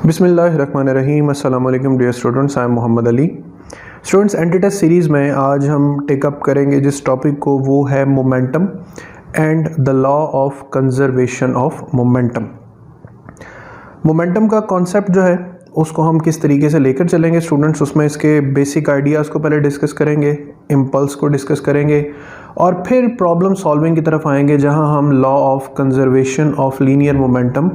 बिस्मिल्लाहिर्रहमानिर्रहीम। अस्सलाम वालेकुम dear students, I am Mohammad Ali. Students, एंटीटेस्ट सीरीज़ में आज हम टेकअप करेंगे जिस टॉपिक को, वो है momentum and the law of conservation of momentum. Momentum का कॉन्सेप्ट जो है उसको हम किस तरीके से लेकर चलेंगे स्टूडेंट्स, उसमें इसके बेसिक आइडियाज़ को पहले डिस्कस करेंगे, इम्पल्स को डिस्कस करेंगे और फिर प्रॉब्लम सॉल्विंग की तरफ आएंगे, जहां हम law of conservation of linear momentum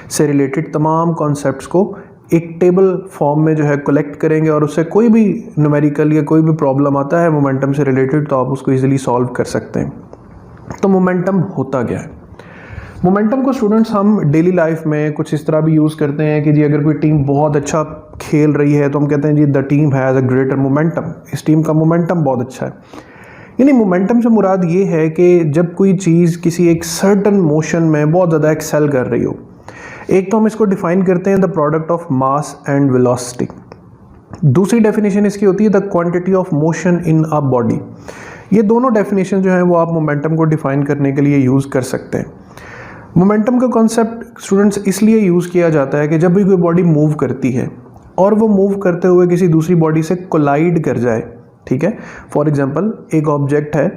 से रिलेटेड तमाम कॉन्सेप्ट्स को एक टेबल फॉर्म में जो है कलेक्ट करेंगे और उससे कोई भी न्यूमेरिकल या कोई भी प्रॉब्लम आता है मोमेंटम से रिलेटेड तो आप उसको ईजिली सॉल्व कर सकते हैं। तो मोमेंटम होता क्या है? मोमेंटम को स्टूडेंट्स हम डेली लाइफ में कुछ इस तरह भी यूज़ करते हैं कि जी अगर कोई टीम बहुत अच्छा खेल रही है तो हम कहते हैं जी the team has a greater momentum, इस टीम का मोमेंटम बहुत अच्छा है। यानी मोमेंटम से मुराद ये है कि जब कोई चीज़ किसी एक सर्टन मोशन में बहुत ज़्यादा एक्सेल कर रही हो। एक तो हम इसको डिफाइन करते हैं the product of mass and velocity. दूसरी डेफिनेशन इसकी होती है the quantity of motion in a body. ये दोनों डेफिनेशन जो है वो आप मोमेंटम को डिफाइन करने के लिए यूज़ कर सकते हैं। मोमेंटम का कॉन्सेप्ट स्टूडेंट्स इसलिए यूज़ किया जाता है कि जब भी कोई बॉडी मूव करती है और वो मूव करते हुए किसी दूसरी बॉडी से कोलाइड कर जाए, ठीक है। फॉर एग्जांपल एक ऑब्जेक्ट है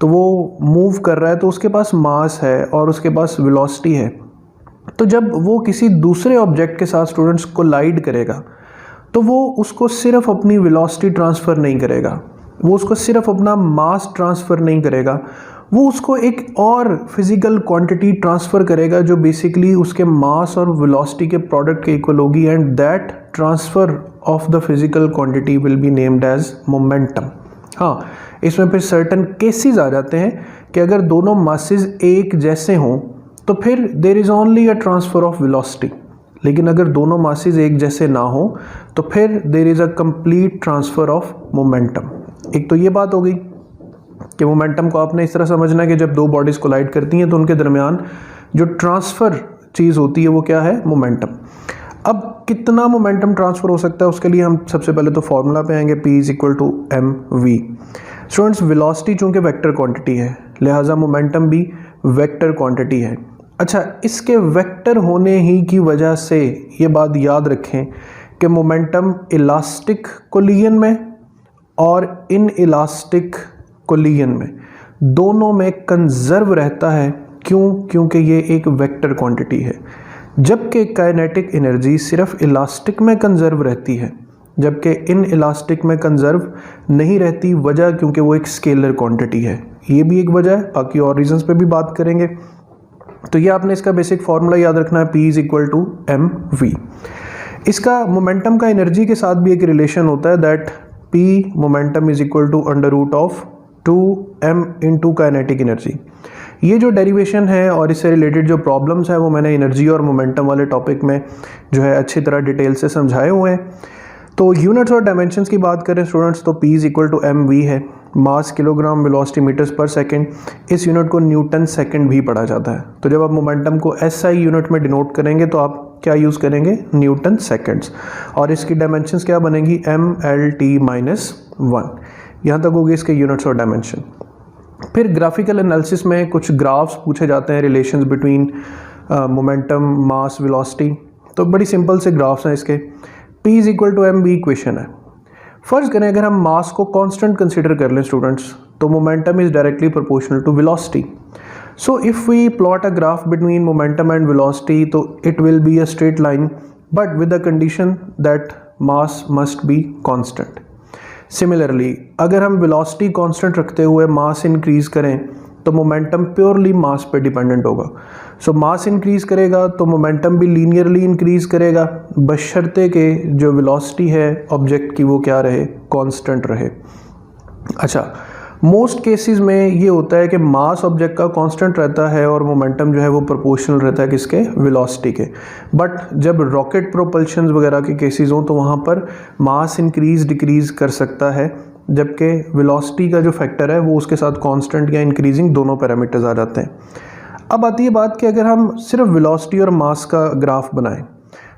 तो वो मूव कर रहा है तो उसके पास मास है और उसके पास वेलोसिटी है, तो जब वो किसी दूसरे ऑब्जेक्ट के साथ स्टूडेंट्स कोलाइड करेगा तो वो उसको सिर्फ अपनी वेलोसिटी ट्रांसफ़र नहीं करेगा, वो उसको सिर्फ अपना मास ट्रांसफ़र नहीं करेगा, वो उसको एक और फिज़िकल क्वांटिटी ट्रांसफ़र करेगा जो बेसिकली उसके मास और वेलोसिटी के प्रोडक्ट के इक्वल होगी, and that transfer of the physical quantity will be named as momentum. हाँ, इसमें फिर सर्टन केसेस आ जाते हैं कि अगर दोनों मासेस एक जैसे हों तो फिर there is only a transfer of velocity, लेकिन अगर दोनों मासेस एक जैसे ना हो तो फिर there is a complete transfer of momentum. एक तो ये बात हो गई कि मोमेंटम को आपने इस तरह समझना है कि जब दो बॉडीज़ कोलाइड करती हैं तो उनके दरमियान जो ट्रांसफ़र चीज़ होती है वो क्या है? मोमेंटम। अब कितना मोमेंटम ट्रांसफ़र हो सकता है उसके लिए हम सबसे पहले तो फॉर्मूला पे आएंगे, P is equal to mv। Students, velocity चूँकि वेक्टर क्वांटिटी है लिहाजा मोमेंटम भी वेक्टर क्वांटिटी है। अच्छा, इसके वेक्टर होने ही की वजह से ये बात याद रखें कि मोमेंटम इलास्टिक कोलिजन में और इन इलास्टिक कोलिजन में दोनों में कंजर्व रहता है। क्यों? क्योंकि ये एक वेक्टर क्वांटिटी है, जबकि काइनेटिक एनर्जी सिर्फ इलास्टिक में कंजर्व रहती है, जबकि इन इलास्टिक में कंजर्व नहीं रहती। वजह क्योंकि वो एक स्केलर क्वांटिटी है, ये भी एक वजह है। बाकी और रीजंस पे भी बात करेंगे। तो ये आपने इसका बेसिक फार्मूला याद रखना है, P is equal to mv। इसका मोमेंटम का एनर्जी के साथ भी एक रिलेशन होता है, that P momentum is equal to under root of 2m into kinetic energy. ये जो डेरिवेशन है और इससे रिलेटेड जो प्रॉब्लम्स है वो मैंने एनर्जी और मोमेंटम वाले टॉपिक में जो है अच्छी तरह डिटेल से समझाए हुए हैं। तो यूनिट्स और डायमेंशंस की बात करें स्टूडेंट्स तो P is equal to mv है, मास किलोग्राम वेलोसिटी मीटर्स पर सेकंड। इस यूनिट को न्यूटन सेकंड भी पढ़ा जाता है। तो जब आप मोमेंटम को SI यूनिट में डिनोट करेंगे तो आप क्या यूज़ करेंगे? Newton seconds. और इसकी डायमेंशंस क्या बनेगी? mLT-1। यहाँ तक होगी इसके यूनिट्स और डायमेंशन। फिर ग्राफिकल एनालिसिस में कुछ ग्राफ्स पूछे जाते हैं, relations between momentum, mass, velocity. तो बड़ी सिंपल से ग्राफ्स हैं इसके। P is equal to mv equation है। फर्ज करें अगर हम मास को कांस्टेंट कंसीडर कर लें स्टूडेंट्स तो momentum is directly proportional to velocity. So if we plot a graph between momentum and velocity तो it will be a straight line but with the condition that mass must be constant. Similarly अगर हम velocity constant रखते हुए मास increase करें तो momentum purely मास पे dependent होगा। सो मास increase करेगा तो मोमेंटम भी लीनियरली इंक्रीज़ करेगा, बशर्ते के जो वेलोसिटी है ऑब्जेक्ट की वो क्या रहे? कांस्टेंट रहे। अच्छा, मोस्ट केसेस में ये होता है कि मास ऑब्जेक्ट का कांस्टेंट रहता है और मोमेंटम जो है वो प्रोपोर्शनल रहता है किसके? वेलोसिटी के। बट जब रॉकेट प्रोपल्शन वगैरह के केसेस हों तो वहाँ पर मास इंक्रीज़ डिक्रीज़ कर सकता है, जबकि वेलोसिटी का जो फैक्टर है वो उसके साथ कांस्टेंट या इंक्रीजिंग दोनों पैरामीटर्स आ जाते हैं। अब आती है बात कि अगर हम सिर्फ वेलोसिटी और मास का ग्राफ बनाएं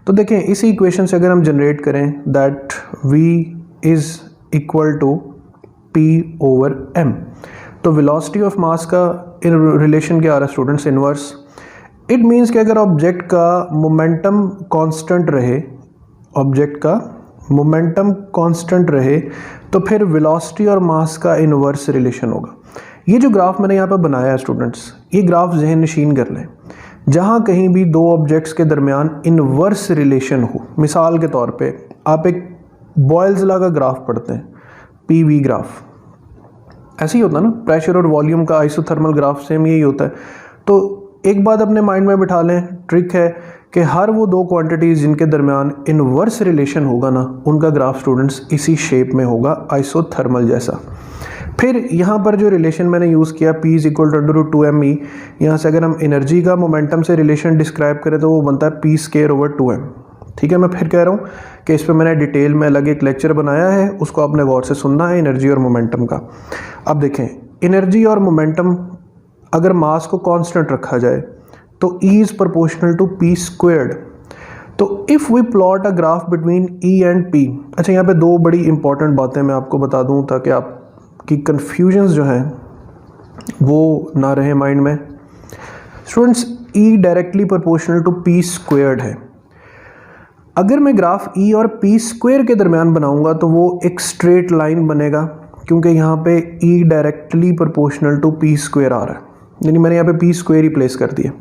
तो देखें इसी इक्वेशन से अगर हम जनरेट करें that v is equal to P over m, तो वेलोसिटी ऑफ मास का रिलेशन क्या आ रहा है स्टूडेंट्स? इनवर्स। इट मीन्स कि अगर ऑब्जेक्ट का मोमेंटम कांस्टेंट रहे ऑब्जेक्ट का मोमेंटम कांस्टेंट रहे तो फिर वेलोसिटी और मास का इन्वर्स रिलेशन होगा। ये जो ग्राफ मैंने यहाँ पर बनाया है स्टूडेंट्स, ये ग्राफ जहन नशीन कर लें। जहाँ कहीं भी दो ऑब्जेक्ट्स के दरमियान इन्वर्स रिलेशन हो, मिसाल के तौर पे आप एक बॉयल्स लॉ का ग्राफ पढ़ते हैं, PV ग्राफ, ऐसे ही होता है ना, प्रेशर और वॉल्यूम का आइसोथर्मल ग्राफ सेम यही होता है। तो एक बात अपने माइंड में बिठा लें, ट्रिक है कि हर वो दो क्वांटिटीज़ जिनके दरमियान इन्वर्स रिलेशन होगा ना, उनका ग्राफ स्टूडेंट्स इसी शेप में होगा, आइसोथर्मल जैसा। फिर यहाँ पर जो रिलेशन मैंने यूज़ किया P = √2mE, यहाँ से अगर हम एनर्जी का मोमेंटम से रिलेशन डिस्क्राइब करें तो वो बनता है P²/2m। ठीक है, मैं फिर कह रहा हूँ कि इस पर मैंने डिटेल में अलग एक लेक्चर बनाया है, उसको आपने गौर से सुनना है, एनर्जी और मोमेंटम का। अब देखें, एनर्जी और मोमेंटम अगर मास को कांस्टेंट रखा जाए तो E is proportional to P²। तो if we plot a graph between E and P, अच्छा यहाँ पे दो बड़ी इंपॉर्टेंट बातें मैं आपको बता दूँ ताकि आपकी कन्फ्यूजन्स जो हैं वो ना रहे माइंड में। Students, E directly proportional to P² है। अगर मैं ग्राफ E और P² के दरमियान बनाऊंगा तो वो एक स्ट्रेट लाइन बनेगा, क्योंकि यहाँ पे E directly proportional to P² आ रहा है, यानी मैंने यहाँ पे P² ही प्लेस कर दिया।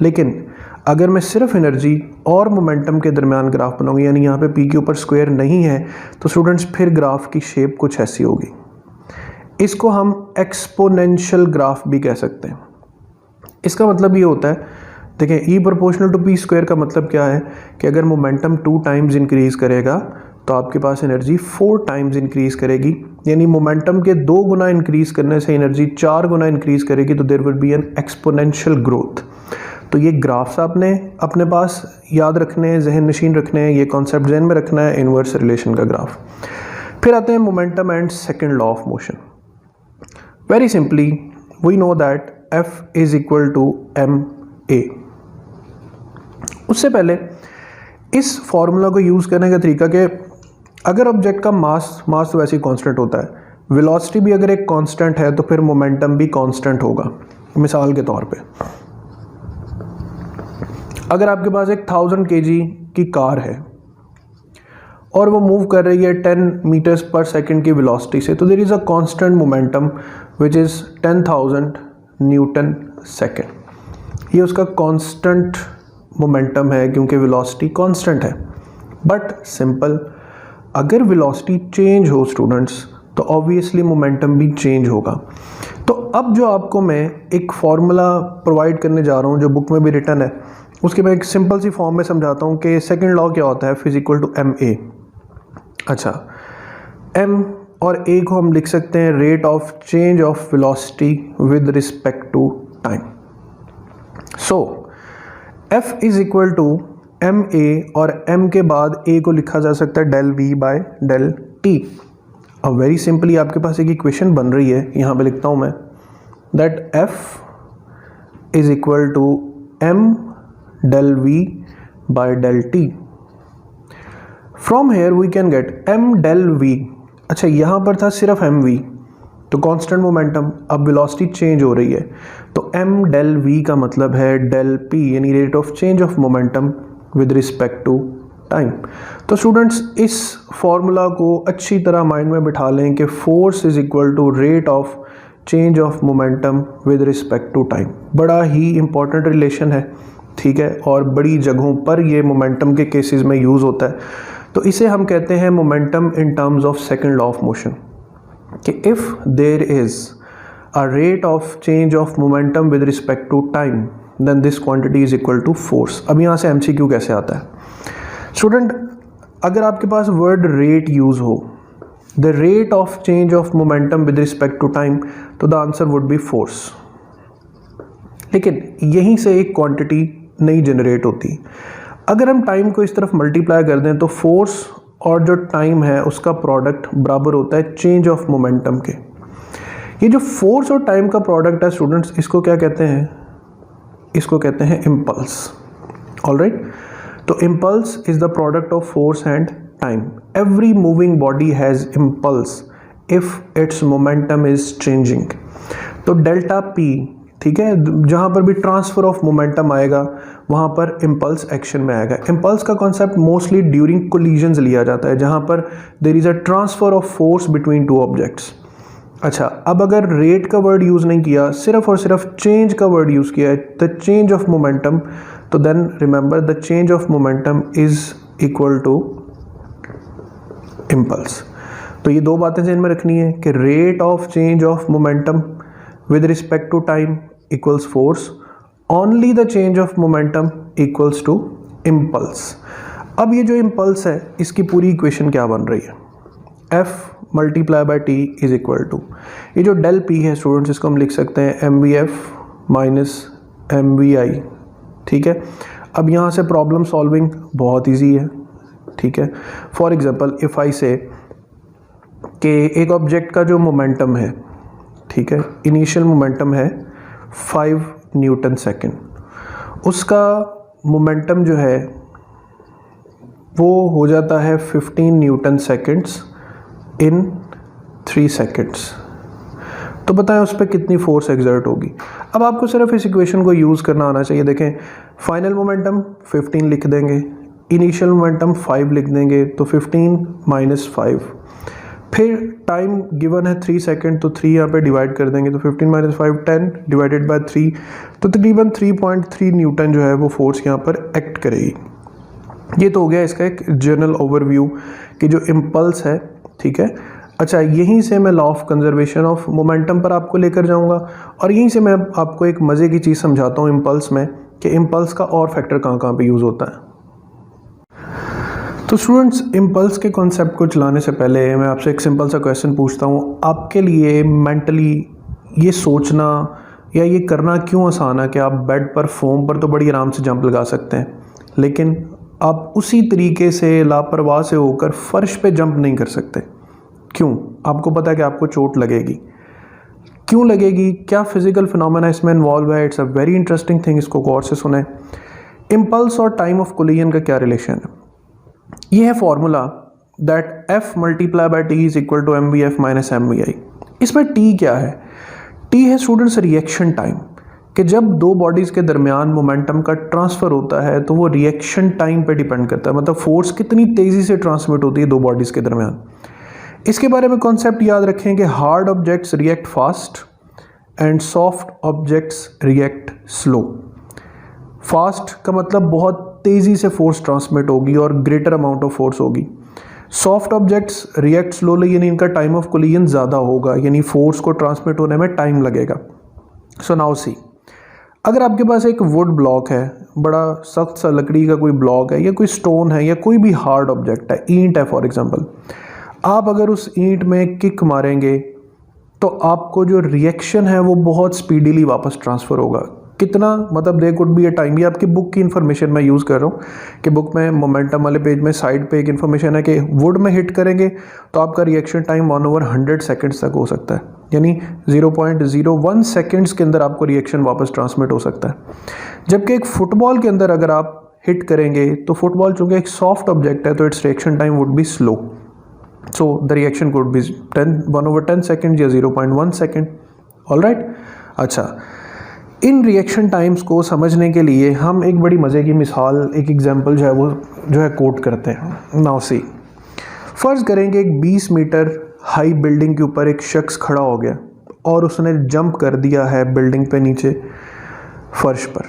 लेकिन अगर मैं सिर्फ एनर्जी और मोमेंटम के दरमियान ग्राफ बनाऊंगा, यानी यहाँ पे P के ऊपर स्क्वायर नहीं है, तो स्टूडेंट्स फिर ग्राफ की शेप कुछ ऐसी होगी। इसको हम एक्सपोनेंशियल ग्राफ भी कह सकते हैं। इसका मतलब ये होता है, देखें, E प्रोपोर्शनल टू P² का मतलब क्या है कि अगर मोमेंटम 2 टाइम्स इंक्रीज़ करेगा तो आपके पास एनर्जी 4 टाइम्स इंक्रीज़ करेगी, यानी मोमेंटम के 2 गुना इंक्रीज़ करने से एनर्जी 4 गुना इंक्रीज़ करेगी, तो there will be an exponential growth. तो ये ग्राफ्स आपने अपने पास याद रखने हैं, जहन नशीन रखने हैं, ये कॉन्सेप्ट जहन में रखना है, इन्वर्स रिलेशन का ग्राफ। फिर आते हैं momentum and second law of motion. Very simply we know that F = ma। उससे पहले इस फॉर्मूला को यूज़ करने का तरीका कि अगर ऑब्जेक्ट का मास तो वैसे ही कांस्टेंट होता है, वेलोसिटी भी अगर एक कांस्टेंट है तो फिर मोमेंटम भी कांस्टेंट होगा। मिसाल के तौर पे अगर आपके पास एक 1000 kg की कार है और वो मूव कर रही है 10 मीटर्स पर सेकंड की वेलोसिटी से, तो there is a constant momentum which is 10,000 newton second. ये उसका कांस्टेंट मोमेंटम है क्योंकि वेलोसिटी कांस्टेंट है। बट सिंपल, अगर वेलोसिटी चेंज हो स्टूडेंट्स तो ऑब्वियसली मोमेंटम भी चेंज होगा। तो अब जो आपको मैं एक फार्मूला प्रोवाइड करने जा रहा हूँ जो बुक में भी रिटन है, उसके मैं एक सिंपल सी फॉर्म में समझाता हूँ कि सेकंड लॉ क्या होता है, F = ma। अच्छा, m और a को हम लिख सकते हैं rate of change of velocity with respect to time. So F = ma और m के बाद a को लिखा जा सकता है ∂v/∂t। अब वेरी सिंपली आपके पास एक इक्वेशन बन रही है, यहाँ पे लिखता हूँ मैं, that F = m ∂v/∂t। From here we can get m ∂v। अच्छा, यहाँ पर था सिर्फ mv, तो कांस्टेंट मोमेंटम, अब वेलोसिटी चेंज हो रही है तो m ∂v का मतलब है ∂p, यानी rate of change of momentum with respect to time. तो स्टूडेंट्स, इस फॉर्मूला को अच्छी तरह माइंड में बिठा लें कि force = rate of change of momentum with respect to time. बड़ा ही इंपॉर्टेंट रिलेशन है, ठीक है, और बड़ी जगहों पर ये मोमेंटम के केसेस में यूज़ होता है। तो इसे हम कहते हैं momentum in terms of second law of motion, कि if there is a rate of change of momentum with respect to time then this quantity is equal to force. अब यहाँ से MCQ कैसे आता है स्टूडेंट, अगर आपके पास वर्ड रेट यूज़ हो, the rate of change of momentum with respect to time, तो the answer would be force. लेकिन यहीं से एक क्वांटिटी नहीं जनरेट होती। अगर हम टाइम को इस तरफ मल्टीप्लाई कर दें तो फोर्स और जो टाइम है उसका प्रोडक्ट बराबर होता है चेंज ऑफ मोमेंटम के। ये जो फोर्स और टाइम का प्रोडक्ट है स्टूडेंट्स, इसको क्या कहते हैं, इसको कहते हैं इम्पल्स। ऑलराइट, तो impulse is the product of force and time. Every moving body has impulse if it's momentum is changing. तो डेल्टा P, ठीक है, जहाँ पर भी ट्रांसफ़र ऑफ मोमेंटम आएगा वहाँ पर इम्पल्स एक्शन में आएगा। इम्पल्स का कॉन्सेप्ट मोस्टली ड्यूरिंग कोलिजन्स लिया जाता है, जहाँ पर there is a transfer of force between two objects. अच्छा, अब अगर रेट का वर्ड यूज़ नहीं किया, सिर्फ और सिर्फ चेंज का वर्ड यूज़ किया है, द चेंज ऑफ मोमेंटम, तो then remember the change of momentum is equal to impulse. तो ये दो बातें ध्यान में रखनी है कि rate of change of momentum with respect to time equals force, only the change of momentum equals to impulse. अब ये जो इम्पल्स है इसकी पूरी इक्वेशन क्या बन रही है, F multiply by T is equal to, ये जो डेल पी है स्टूडेंट्स, इसको हम लिख सकते हैं M V F minus M V I. ठीक है, अब यहाँ से प्रॉब्लम सॉल्विंग बहुत इजी है। ठीक है, फॉर एग्जांपल इफ़ आई से कि एक ऑब्जेक्ट का जो मोमेंटम है, ठीक है, इनिशियल मोमेंटम है 5 न्यूटन सेकेंड, उसका मोमेंटम जो है वो हो जाता है 15 न्यूटन सेकेंड्स इन 3 सेकेंड्स। तो बताएं उस पर कितनी फोर्स एक्सर्ट होगी। अब आपको सिर्फ इस इक्वेशन को यूज़ करना आना चाहिए। देखें, फाइनल मोमेंटम 15 लिख देंगे, इनिशियल मोमेंटम 5 लिख देंगे, तो 15 माइनस 5, फिर टाइम गिवन है 3 सेकेंड, तो 3 यहाँ पे डिवाइड कर देंगे, तो 15 माइनस 5 10 डिवाइडेड बाय 3, तो तकरीबन 3.3 न्यूटन जो है वो फोर्स यहाँ पर एक्ट करेगी। ये तो हो गया इसका एक जनरल ओवरव्यू कि जो इम्पल्स है। ठीक है, अच्छा, यहीं से मैं law of conservation of momentum पर आपको लेकर जाऊंगा और यहीं से मैं आपको एक मज़े की चीज़ समझाता हूँ इम्पल्स में कि इम्पल्स का और फैक्टर कहाँ कहाँ पे यूज़ होता है। तो स्टूडेंट्स, इम्पल्स के कॉन्सेप्ट को चलाने से पहले मैं आपसे एक सिंपल सा क्वेश्चन पूछता हूँ। आपके लिए मेंटली ये सोचना या ये करना क्यों आसान है कि आप बेड पर, फोम पर तो बड़ी आराम से जंप लगा सकते हैं, लेकिन आप उसी तरीके से लापरवाह से होकर फर्श पे जंप नहीं कर सकते? क्यों? आपको पता है कि आपको चोट लगेगी। क्यों लगेगी? क्या फिजिकल फिनोमेना इसमें इन्वॉल्व है? It's a very interesting thing, इसको गौर से सुने। इम्पल्स और टाइम ऑफ कोलिजन का क्या रिलेशन है? ये है formula that F multiply by T is equal to M V F minus M V I. इसमें T क्या है? T है स्टूडेंट्स रिएक्शन टाइम, कि जब दो बॉडीज़ के दरमियान मोमेंटम का ट्रांसफ़र होता है तो वो रिएक्शन टाइम पे डिपेंड करता है, मतलब फोर्स कितनी तेज़ी से ट्रांसमिट होती है दो बॉडीज़ के दरमियान। इसके बारे में कॉन्सेप्ट याद रखें कि hard objects react fast and soft objects react slow. Fast का मतलब बहुत तेज़ी से फोर्स ट्रांसमिट होगी और ग्रेटर अमाउंट ऑफ फोर्स होगी। सॉफ्ट ऑब्जेक्ट्स रिएक्ट स्लोली, यानी इनका टाइम ऑफ कोलिजन ज़्यादा होगा, यानी फोर्स को ट्रांसमिट होने में टाइम लगेगा। सो नाउ सी, अगर आपके पास एक वुड ब्लॉक है, बड़ा सख्त सा लकड़ी का कोई ब्लॉक है, या कोई स्टोन है, या कोई भी हार्ड ऑब्जेक्ट है, ईंट है फॉर एग्जांपल, आप अगर उस ईंट में किक मारेंगे तो आपको जो रिएक्शन है वो बहुत स्पीडीली वापस ट्रांसफ़र होगा। कितना? मतलब there could be a time, ये आपकी बुक की इन्फॉर्मेशन मैं यूज़ कर रहा हूँ कि बुक में मोमेंटम वाले पेज में साइड पे एक इन्फॉर्मेशन है कि वुड में हिट करेंगे तो आपका रिएक्शन टाइम 1/100 सेकेंड्स तक हो सकता है, यानी 0.01 सेकेंड्स के अंदर आपको रिएक्शन वापस ट्रांसमिट हो सकता है। जबकि एक फुटबॉल के अंदर अगर आप हिट करेंगे तो फुटबॉल चूँकि एक सॉफ्ट ऑब्जेक्ट है तो it's reaction time would be slow, so the reaction could be 1/10 second या 0.1 सेकेंड। ऑलराइट, अच्छा, इन रिएक्शन टाइम्स को समझने के लिए हम एक बड़ी मज़े की मिसाल, एक एग्जांपल जो है कोट करते हैं। नाउ सी, फ़र्ज़ करेंगे एक 20 मीटर हाई बिल्डिंग के ऊपर एक शख्स खड़ा हो गया और उसने जंप कर दिया है बिल्डिंग पे नीचे फर्श पर।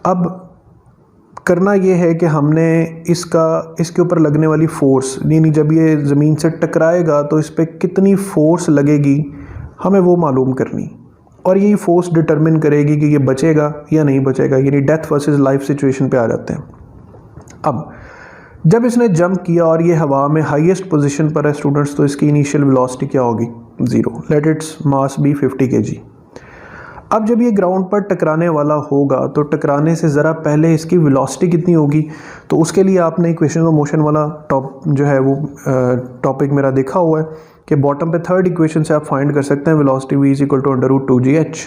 अब करना ये है कि हमने इसके ऊपर लगने वाली फ़ोर्स, यानी जब ये ज़मीन से टकराएगा तो इस पर कितनी फ़ोर्स लगेगी हमें वो मालूम करनी, और यही फोर्स डिटरमिन करेगी कि ये बचेगा या नहीं बचेगा, यानी डेथ वर्सेस लाइफ सिचुएशन पे आ जाते हैं। अब जब इसने जंप किया और ये हवा में हाईएस्ट पोजीशन पर है स्टूडेंट्स, तो इसकी इनिशियल वेलोसिटी क्या होगी? 0। Let its mass be 50 kg। अब जब ये ग्राउंड पर टकराने वाला होगा तो टकराने से ज़रा पहले इसकी वेलोसिटी कितनी होगी? तो उसके लिए आपने इक्वेशन ऑफ मोशन वाला जो है वो टॉपिक मेरा देखा हुआ है कि बॉटम पे थर्ड इक्वेशन से आप फाइंड कर सकते हैं velocity v is equal to √2gh।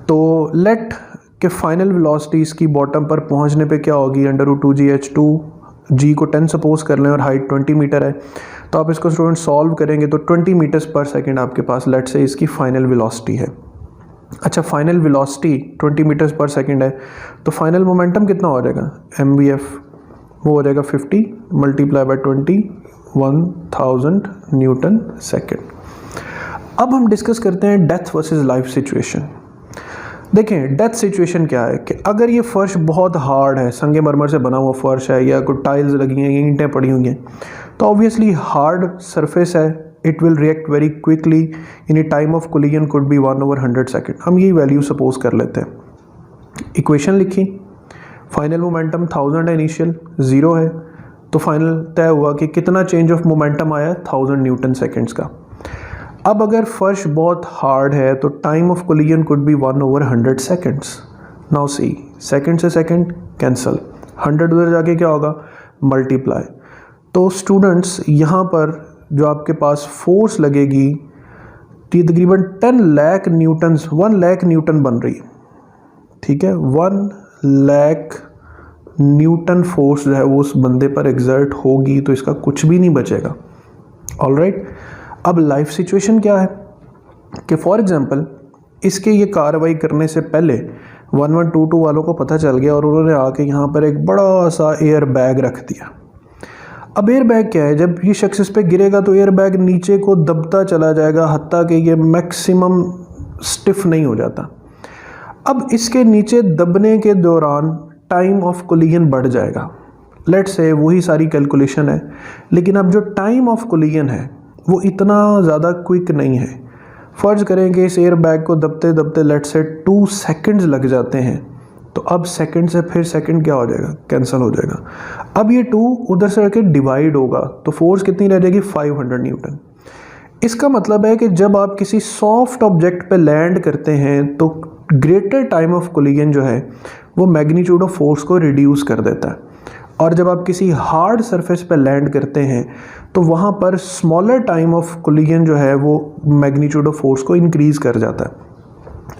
तो लेट के फाइनल वेलोसिटी इसकी बॉटम पर पहुंचने पे क्या होगी? √2gh, 2g को 10 सपोज कर लें और हाइट 20 मीटर है, तो आप इसको स्टूडेंट सॉल्व करेंगे तो 20 मीटर्स पर सेकेंड आपके पास लेट से इसकी फाइनल वेलोसिटी है। अच्छा, फाइनल वेलोसिटी 20 मीटर्स पर सेकंड है, तो फाइनल मोमेंटम कितना हो जाएगा mvf, वो हो जाएगा 50 मल्टीप्लाई बाई 20, 1000 न्यूटन सेकेंड। अब हम डिस्कस करते हैं डेथ वर्सेस लाइफ सिचुएशन। देखें डेथ सिचुएशन क्या है कि अगर ये फर्श बहुत हार्ड है, संगमरमर से बना हुआ फर्श है या कोई टाइल्स लगी हैं, ईंटें पड़ी हुई हैं, तो ऑब्वियसली हार्ड सरफेस है, it will react very quickly, in time of collision could be 1/100 second. हम यही वैल्यू सपोज कर लेते हैं। इक्वेशन लिखी, फाइनल मोमेंटम 1000 है, इनिशियल 0 है, तो फाइनल तय हुआ कि कितना चेंज ऑफ मोमेंटम आया 1000 न्यूटन सेकेंड्स का। अब अगर फर्श बहुत हार्ड है तो time of collision could be 1/100 seconds. Now see, second से सेकेंड कैंसल, 100 उधर जाके क्या होगा मल्टीप्लाई। तो स्टूडेंट्स यहाँ पर जो आपके पास फोर्स लगेगी तकरीबन 10 लाख न्यूटन्स, 1 लाख न्यूटन बन रही है, ठीक है, 1 लाख न्यूटन फोर्स जो है वो उस बंदे पर एग्जर्ट होगी, तो इसका कुछ भी नहीं बचेगा। ऑलराइट, अब लाइफ सिचुएशन क्या है कि फॉर एग्जांपल इसके ये कार्रवाई करने से पहले 1122 वालों को पता चल गया और उन्होंने आके यहाँ पर एक बड़ा सा एयर बैग रख दिया। अब एयर बैग क्या है, जब ये शख्स इस पे गिरेगा तो एयर बैग नीचे को दबता चला जाएगा, हत्ता कि ये मैक्सिमम स्टिफ नहीं हो जाता। अब इसके नीचे दबने के दौरान टाइम ऑफ कोलिजन बढ़ जाएगा। लेट्स से वही सारी कैलकुलेशन है, लेकिन अब जो टाइम ऑफ कोलिजन है वो इतना ज़्यादा क्विक नहीं है। फ़र्ज़ करें कि इस एयर बैग को दबते दबते लेट्स से 2 सेकंड्स लग जाते हैं, तो अब सेकंड से फिर सेकंड क्या हो जाएगा कैंसिल हो जाएगा। अब ये 2 उधर से करके डिवाइड होगा, तो फोर्स कितनी रह जाएगी 500 न्यूटन। इसका मतलब है कि जब आप किसी सॉफ्ट ऑब्जेक्ट पे लैंड करते हैं तो ग्रेटर टाइम ऑफ कोलिजन जो है वो मैग्नीट्यूड ऑफ फोर्स को रिड्यूस कर देता है, और जब आप किसी हार्ड सरफेस पे लैंड करते हैं तो वहाँ पर स्मॉलर टाइम ऑफ कोलिजन जो है वो मैग्नीट्यूड ऑफ फोर्स को इंक्रीज़ कर जाता है।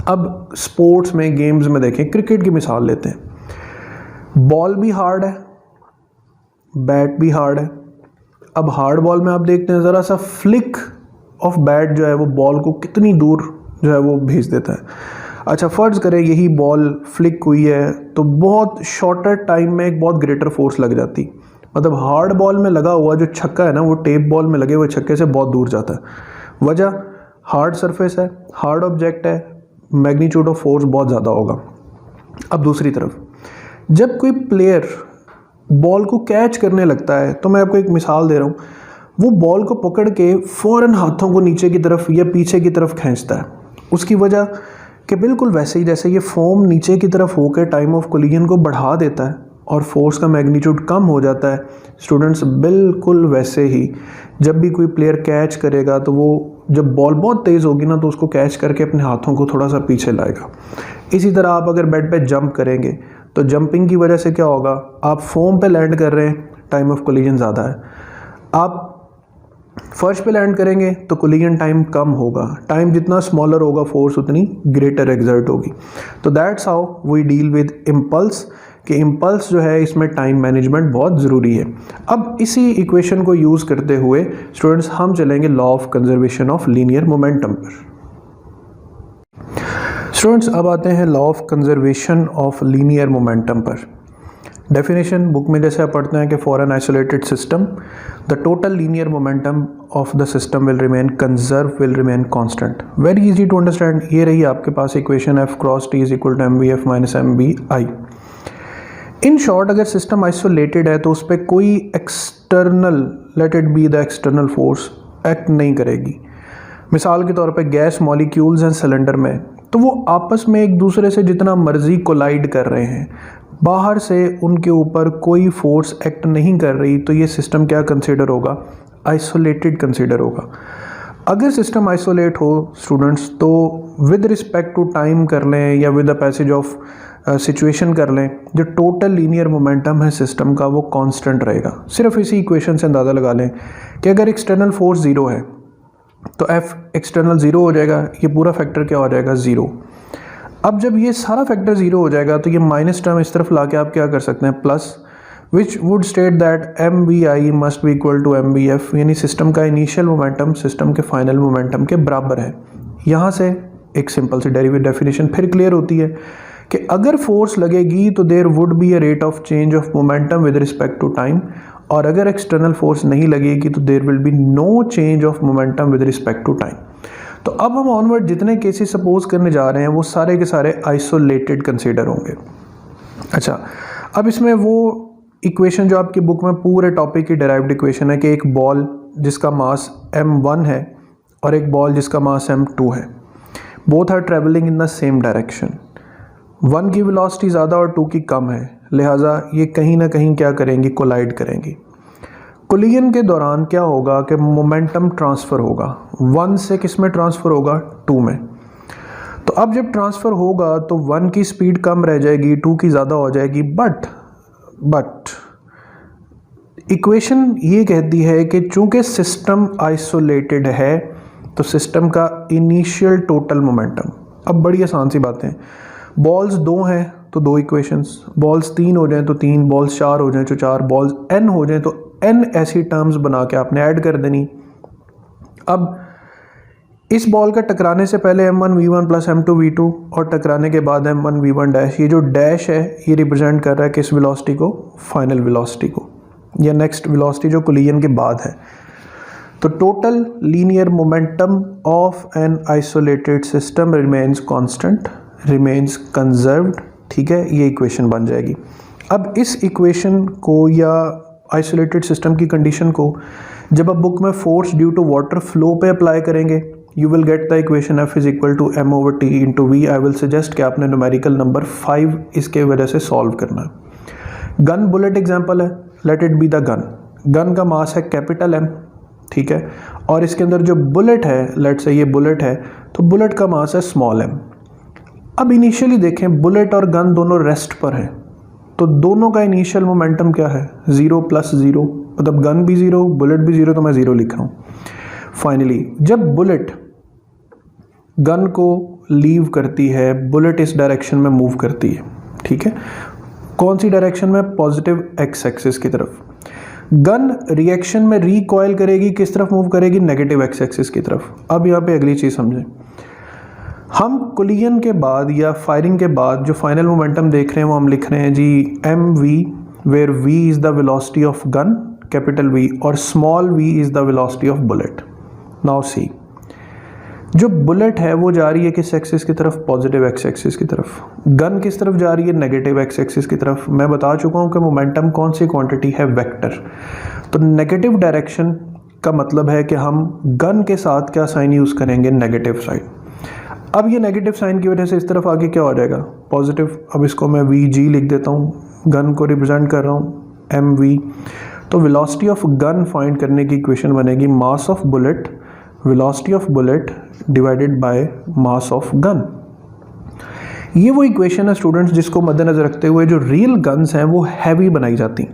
अब स्पोर्ट्स में, गेम्स में देखें, क्रिकेट की मिसाल लेते हैं, बॉल भी हार्ड है, बैट भी हार्ड है। अब हार्ड बॉल में आप देखते हैं ज़रा सा फ्लिक ऑफ बैट जो है वो बॉल को कितनी दूर जो है वो भेज देता है। अच्छा, फ़र्ज़ करें यही बॉल फ्लिक हुई है तो बहुत शॉर्टर टाइम में एक बहुत ग्रेटर फोर्स लग जाती, मतलब हार्ड बॉल में लगा हुआ जो छक्का है ना वो टेप बॉल में लगे हुए छक्के से बहुत दूर जाता है। वजह हार्ड सरफेस है, हार्ड ऑब्जेक्ट है, मैग्नीट्यूड ऑफ फोर्स बहुत ज़्यादा होगा। अब दूसरी तरफ जब कोई प्लेयर बॉल को कैच करने लगता है, तो मैं आपको एक मिसाल दे रहा हूँ, वो बॉल को पकड़ के फ़ौरन हाथों को नीचे की तरफ या पीछे की तरफ खींचता है। उसकी वजह कि बिल्कुल वैसे ही जैसे ये फोम नीचे की तरफ होकर टाइम ऑफ कोलिजन को बढ़ा देता है और फोर्स का मैग्नीट्यूड कम हो जाता है, स्टूडेंट्स बिल्कुल वैसे ही जब भी कोई प्लेयर कैच करेगा तो वो जब बॉल बहुत तेज़ होगी ना तो उसको कैच करके अपने हाथों को थोड़ा सा पीछे लाएगा। इसी तरह आप अगर बेड पे जंप करेंगे तो जंपिंग की वजह से क्या होगा, आप फोम पे लैंड कर रहे हैं, टाइम ऑफ कोलिजन ज़्यादा है। आप फर्श पे लैंड करेंगे तो कोलिजन टाइम कम होगा, टाइम जितना स्मॉलर होगा फोर्स उतनी ग्रेटर एक्सर्ट होगी। तो that's how we deal with impulse, कि इम्पल्स जो है इसमें टाइम मैनेजमेंट बहुत ज़रूरी है। अब इसी इक्वेशन को यूज़ करते हुए स्टूडेंट्स हम चलेंगे law of conservation of linear momentum पर। स्टूडेंट्स अब आते हैं law of conservation of linear momentum पर। डेफिनेशन बुक में जैसे आप पढ़ते हैं कि for an isolated system the total linear momentum of the system will remain conserve, will remain constant. Very easy to understand. ये रही आपके पास equation F cross T is equal to mvf minus mbi। In short अगर system isolated है तो उस पर कोई external, let it be the external force, act नहीं करेगी। मिसाल के तौर पे गैस मॉलिक्यूल्स हैं सिलेंडर में, तो वो आपस में एक दूसरे से जितना मर्जी कोलाइड कर रहे हैं, बाहर से उनके ऊपर कोई फोर्स एक्ट नहीं कर रही, तो ये सिस्टम क्या कंसीडर होगा, आइसोलेटेड कंसीडर होगा। अगर सिस्टम आइसोलेट हो स्टूडेंट्स तो विद रिस्पेक्ट टू टाइम कर लें या with the passage of situation कर लें, जो टोटल लीनियर मोमेंटम है सिस्टम का वो कांस्टेंट रहेगा। सिर्फ इसी इक्वेशन से अंदाज़ा लगा लें कि अगर एक्सटर्नल फोर्स ज़ीरो है तो F एक्सटर्नल ज़ीरो हो जाएगा, ये पूरा फैक्टर क्या हो जाएगा, ज़ीरो। अब जब ये सारा फैक्टर ज़ीरो हो जाएगा तो ये माइनस टर्म इस तरफ ला के आप क्या कर सकते हैं, plus, which would state that MBI must be equal to MBF, यानी सिस्टम का इनिशियल मोमेंटम सिस्टम के फाइनल मोमेंटम के बराबर है। यहाँ से एक सिंपल सी डेफिनेशन फिर क्लियर होती है कि अगर फोर्स लगेगी तो there would be a rate of change of momentum with respect to time, और अगर एक्सटर्नल फोर्स नहीं लगेगी तो there will be no change of momentum with respect to time. तो अब हम ऑनवर्ड जितने केसेस सपोज करने जा रहे हैं वो सारे के सारे आइसोलेटेड कंसीडर होंगे। अच्छा, अब इसमें वो इक्वेशन जो आपकी बुक में पूरे टॉपिक की डिराइव्ड इक्वेशन है कि एक बॉल जिसका मास m1 है और एक बॉल जिसका मास m2 है, both are travelling in the same direction, 1 की वेलोसिटी ज़्यादा और 2 की कम है, लिहाजा ये कहीं ना कहीं क्या करेंगी, कोलाइड करेंगी। कोलिजन के दौरान क्या होगा कि मोमेंटम ट्रांसफ़र होगा, 1 से किस में ट्रांसफ़र होगा, 2 में। तो अब जब ट्रांसफ़र होगा तो 1 की स्पीड कम रह जाएगी, 2 की ज़्यादा हो जाएगी, बट इक्वेशन ये कहती है कि चूंकि सिस्टम आइसोलेटेड है तो सिस्टम का इनिशियल टोटल मोमेंटम, अब बड़ी आसान सी बातें, बॉल्स 2 हैं तो 2 इक्वेशंस, बॉल्स 3 हो जाएं तो 3, बॉल्स 4 हो जाएं तो 4, बॉल्स n हो जाएं तो n ऐसी टर्म्स बना के आपने ऐड कर देनी। अब इस बॉल का टकराने से पहले m1 v1 plus m2 v2 और टकराने के बाद m1 v1 डैश, ये जो डैश है ये रिप्रेजेंट कर रहा है किस वेलोसिटी को, फाइनल वेलोसिटी को, या नेक्स्ट वेलोसिटी जो कोलिजन के बाद है। तो total linear momentum of N isolated system remains constant, remains conserved, ठीक है, ये इक्वेशन बन जाएगी। अब इस इक्वेशन को या आइसोलेटेड सिस्टम की कंडीशन को जब आप बुक में force due to water flow पे अप्लाई करेंगे, you will get the equation F is equal to m/t into V. I will suggest कि आपने न्यूमेरिकल नंबर 5 इसके वजह से सॉल्व करना है। गन बुलेट एग्जाम्पल है, let it be the gun, gun का मास है कैपिटल M, ठीक है, और इसके अंदर जो बुलेट है, लेट से ये बुलेट है, तो बुलेट का मास है स्मॉल m। अब इनिशियली देखें बुलेट और गन दोनों रेस्ट पर है, तो दोनों का इनिशियल मोमेंटम क्या है, 0 + 0, मतलब गन भी 0 बुलेट भी 0, तो मैं 0 लिख रहा हूँ। फाइनली जब बुलेट गन को लीव करती है, बुलेट इस डायरेक्शन में मूव करती है, ठीक है, कौन सी डायरेक्शन में, पॉजिटिव x एक्सिस की तरफ। गन रिएक्शन में रिकॉइल करेगी, किस तरफ मूव करेगी, नेगेटिव x एक्सिस की तरफ। अब यहाँ पे अगली चीज़ समझें, हम कोलिजन के बाद या फायरिंग के बाद जो फाइनल मोमेंटम देख रहे हैं वो हम लिख रहे हैं जी mv, where v is the velocity of gun capital V और small v is the velocity of bullet. Now see, जो बुलेट है वो जा रही है किस एक्सिस की तरफ, पॉजिटिव x एक्सिस की तरफ, गन किस तरफ जा रही है, नेगेटिव x एक्सिस की तरफ। मैं बता चुका हूँ कि मोमेंटम कौन सी क्वांटिटी है, वेक्टर। तो नेगेटिव डायरेक्शन का मतलब है कि हम गन के साथ क्या साइन यूज़ करेंगे, नेगेटिव साइन। अब ये नेगेटिव साइन की वजह से इस तरफ आगे क्या हो जाएगा, पॉजिटिव। अब इसको मैं vg लिख देता हूँ, गन को रिप्रेजेंट कर रहा हूँ mv। तो वेलोसिटी ऑफ गन फाइंड करने की इक्वेशन बनेगी mass of bullet, velocity of bullet divided by mass of gun. ये वो इक्वेशन है स्टूडेंट्स जिसको मद्देनजर रखते हुए जो रियल गन्स हैं वो हैवी बनाई जाती,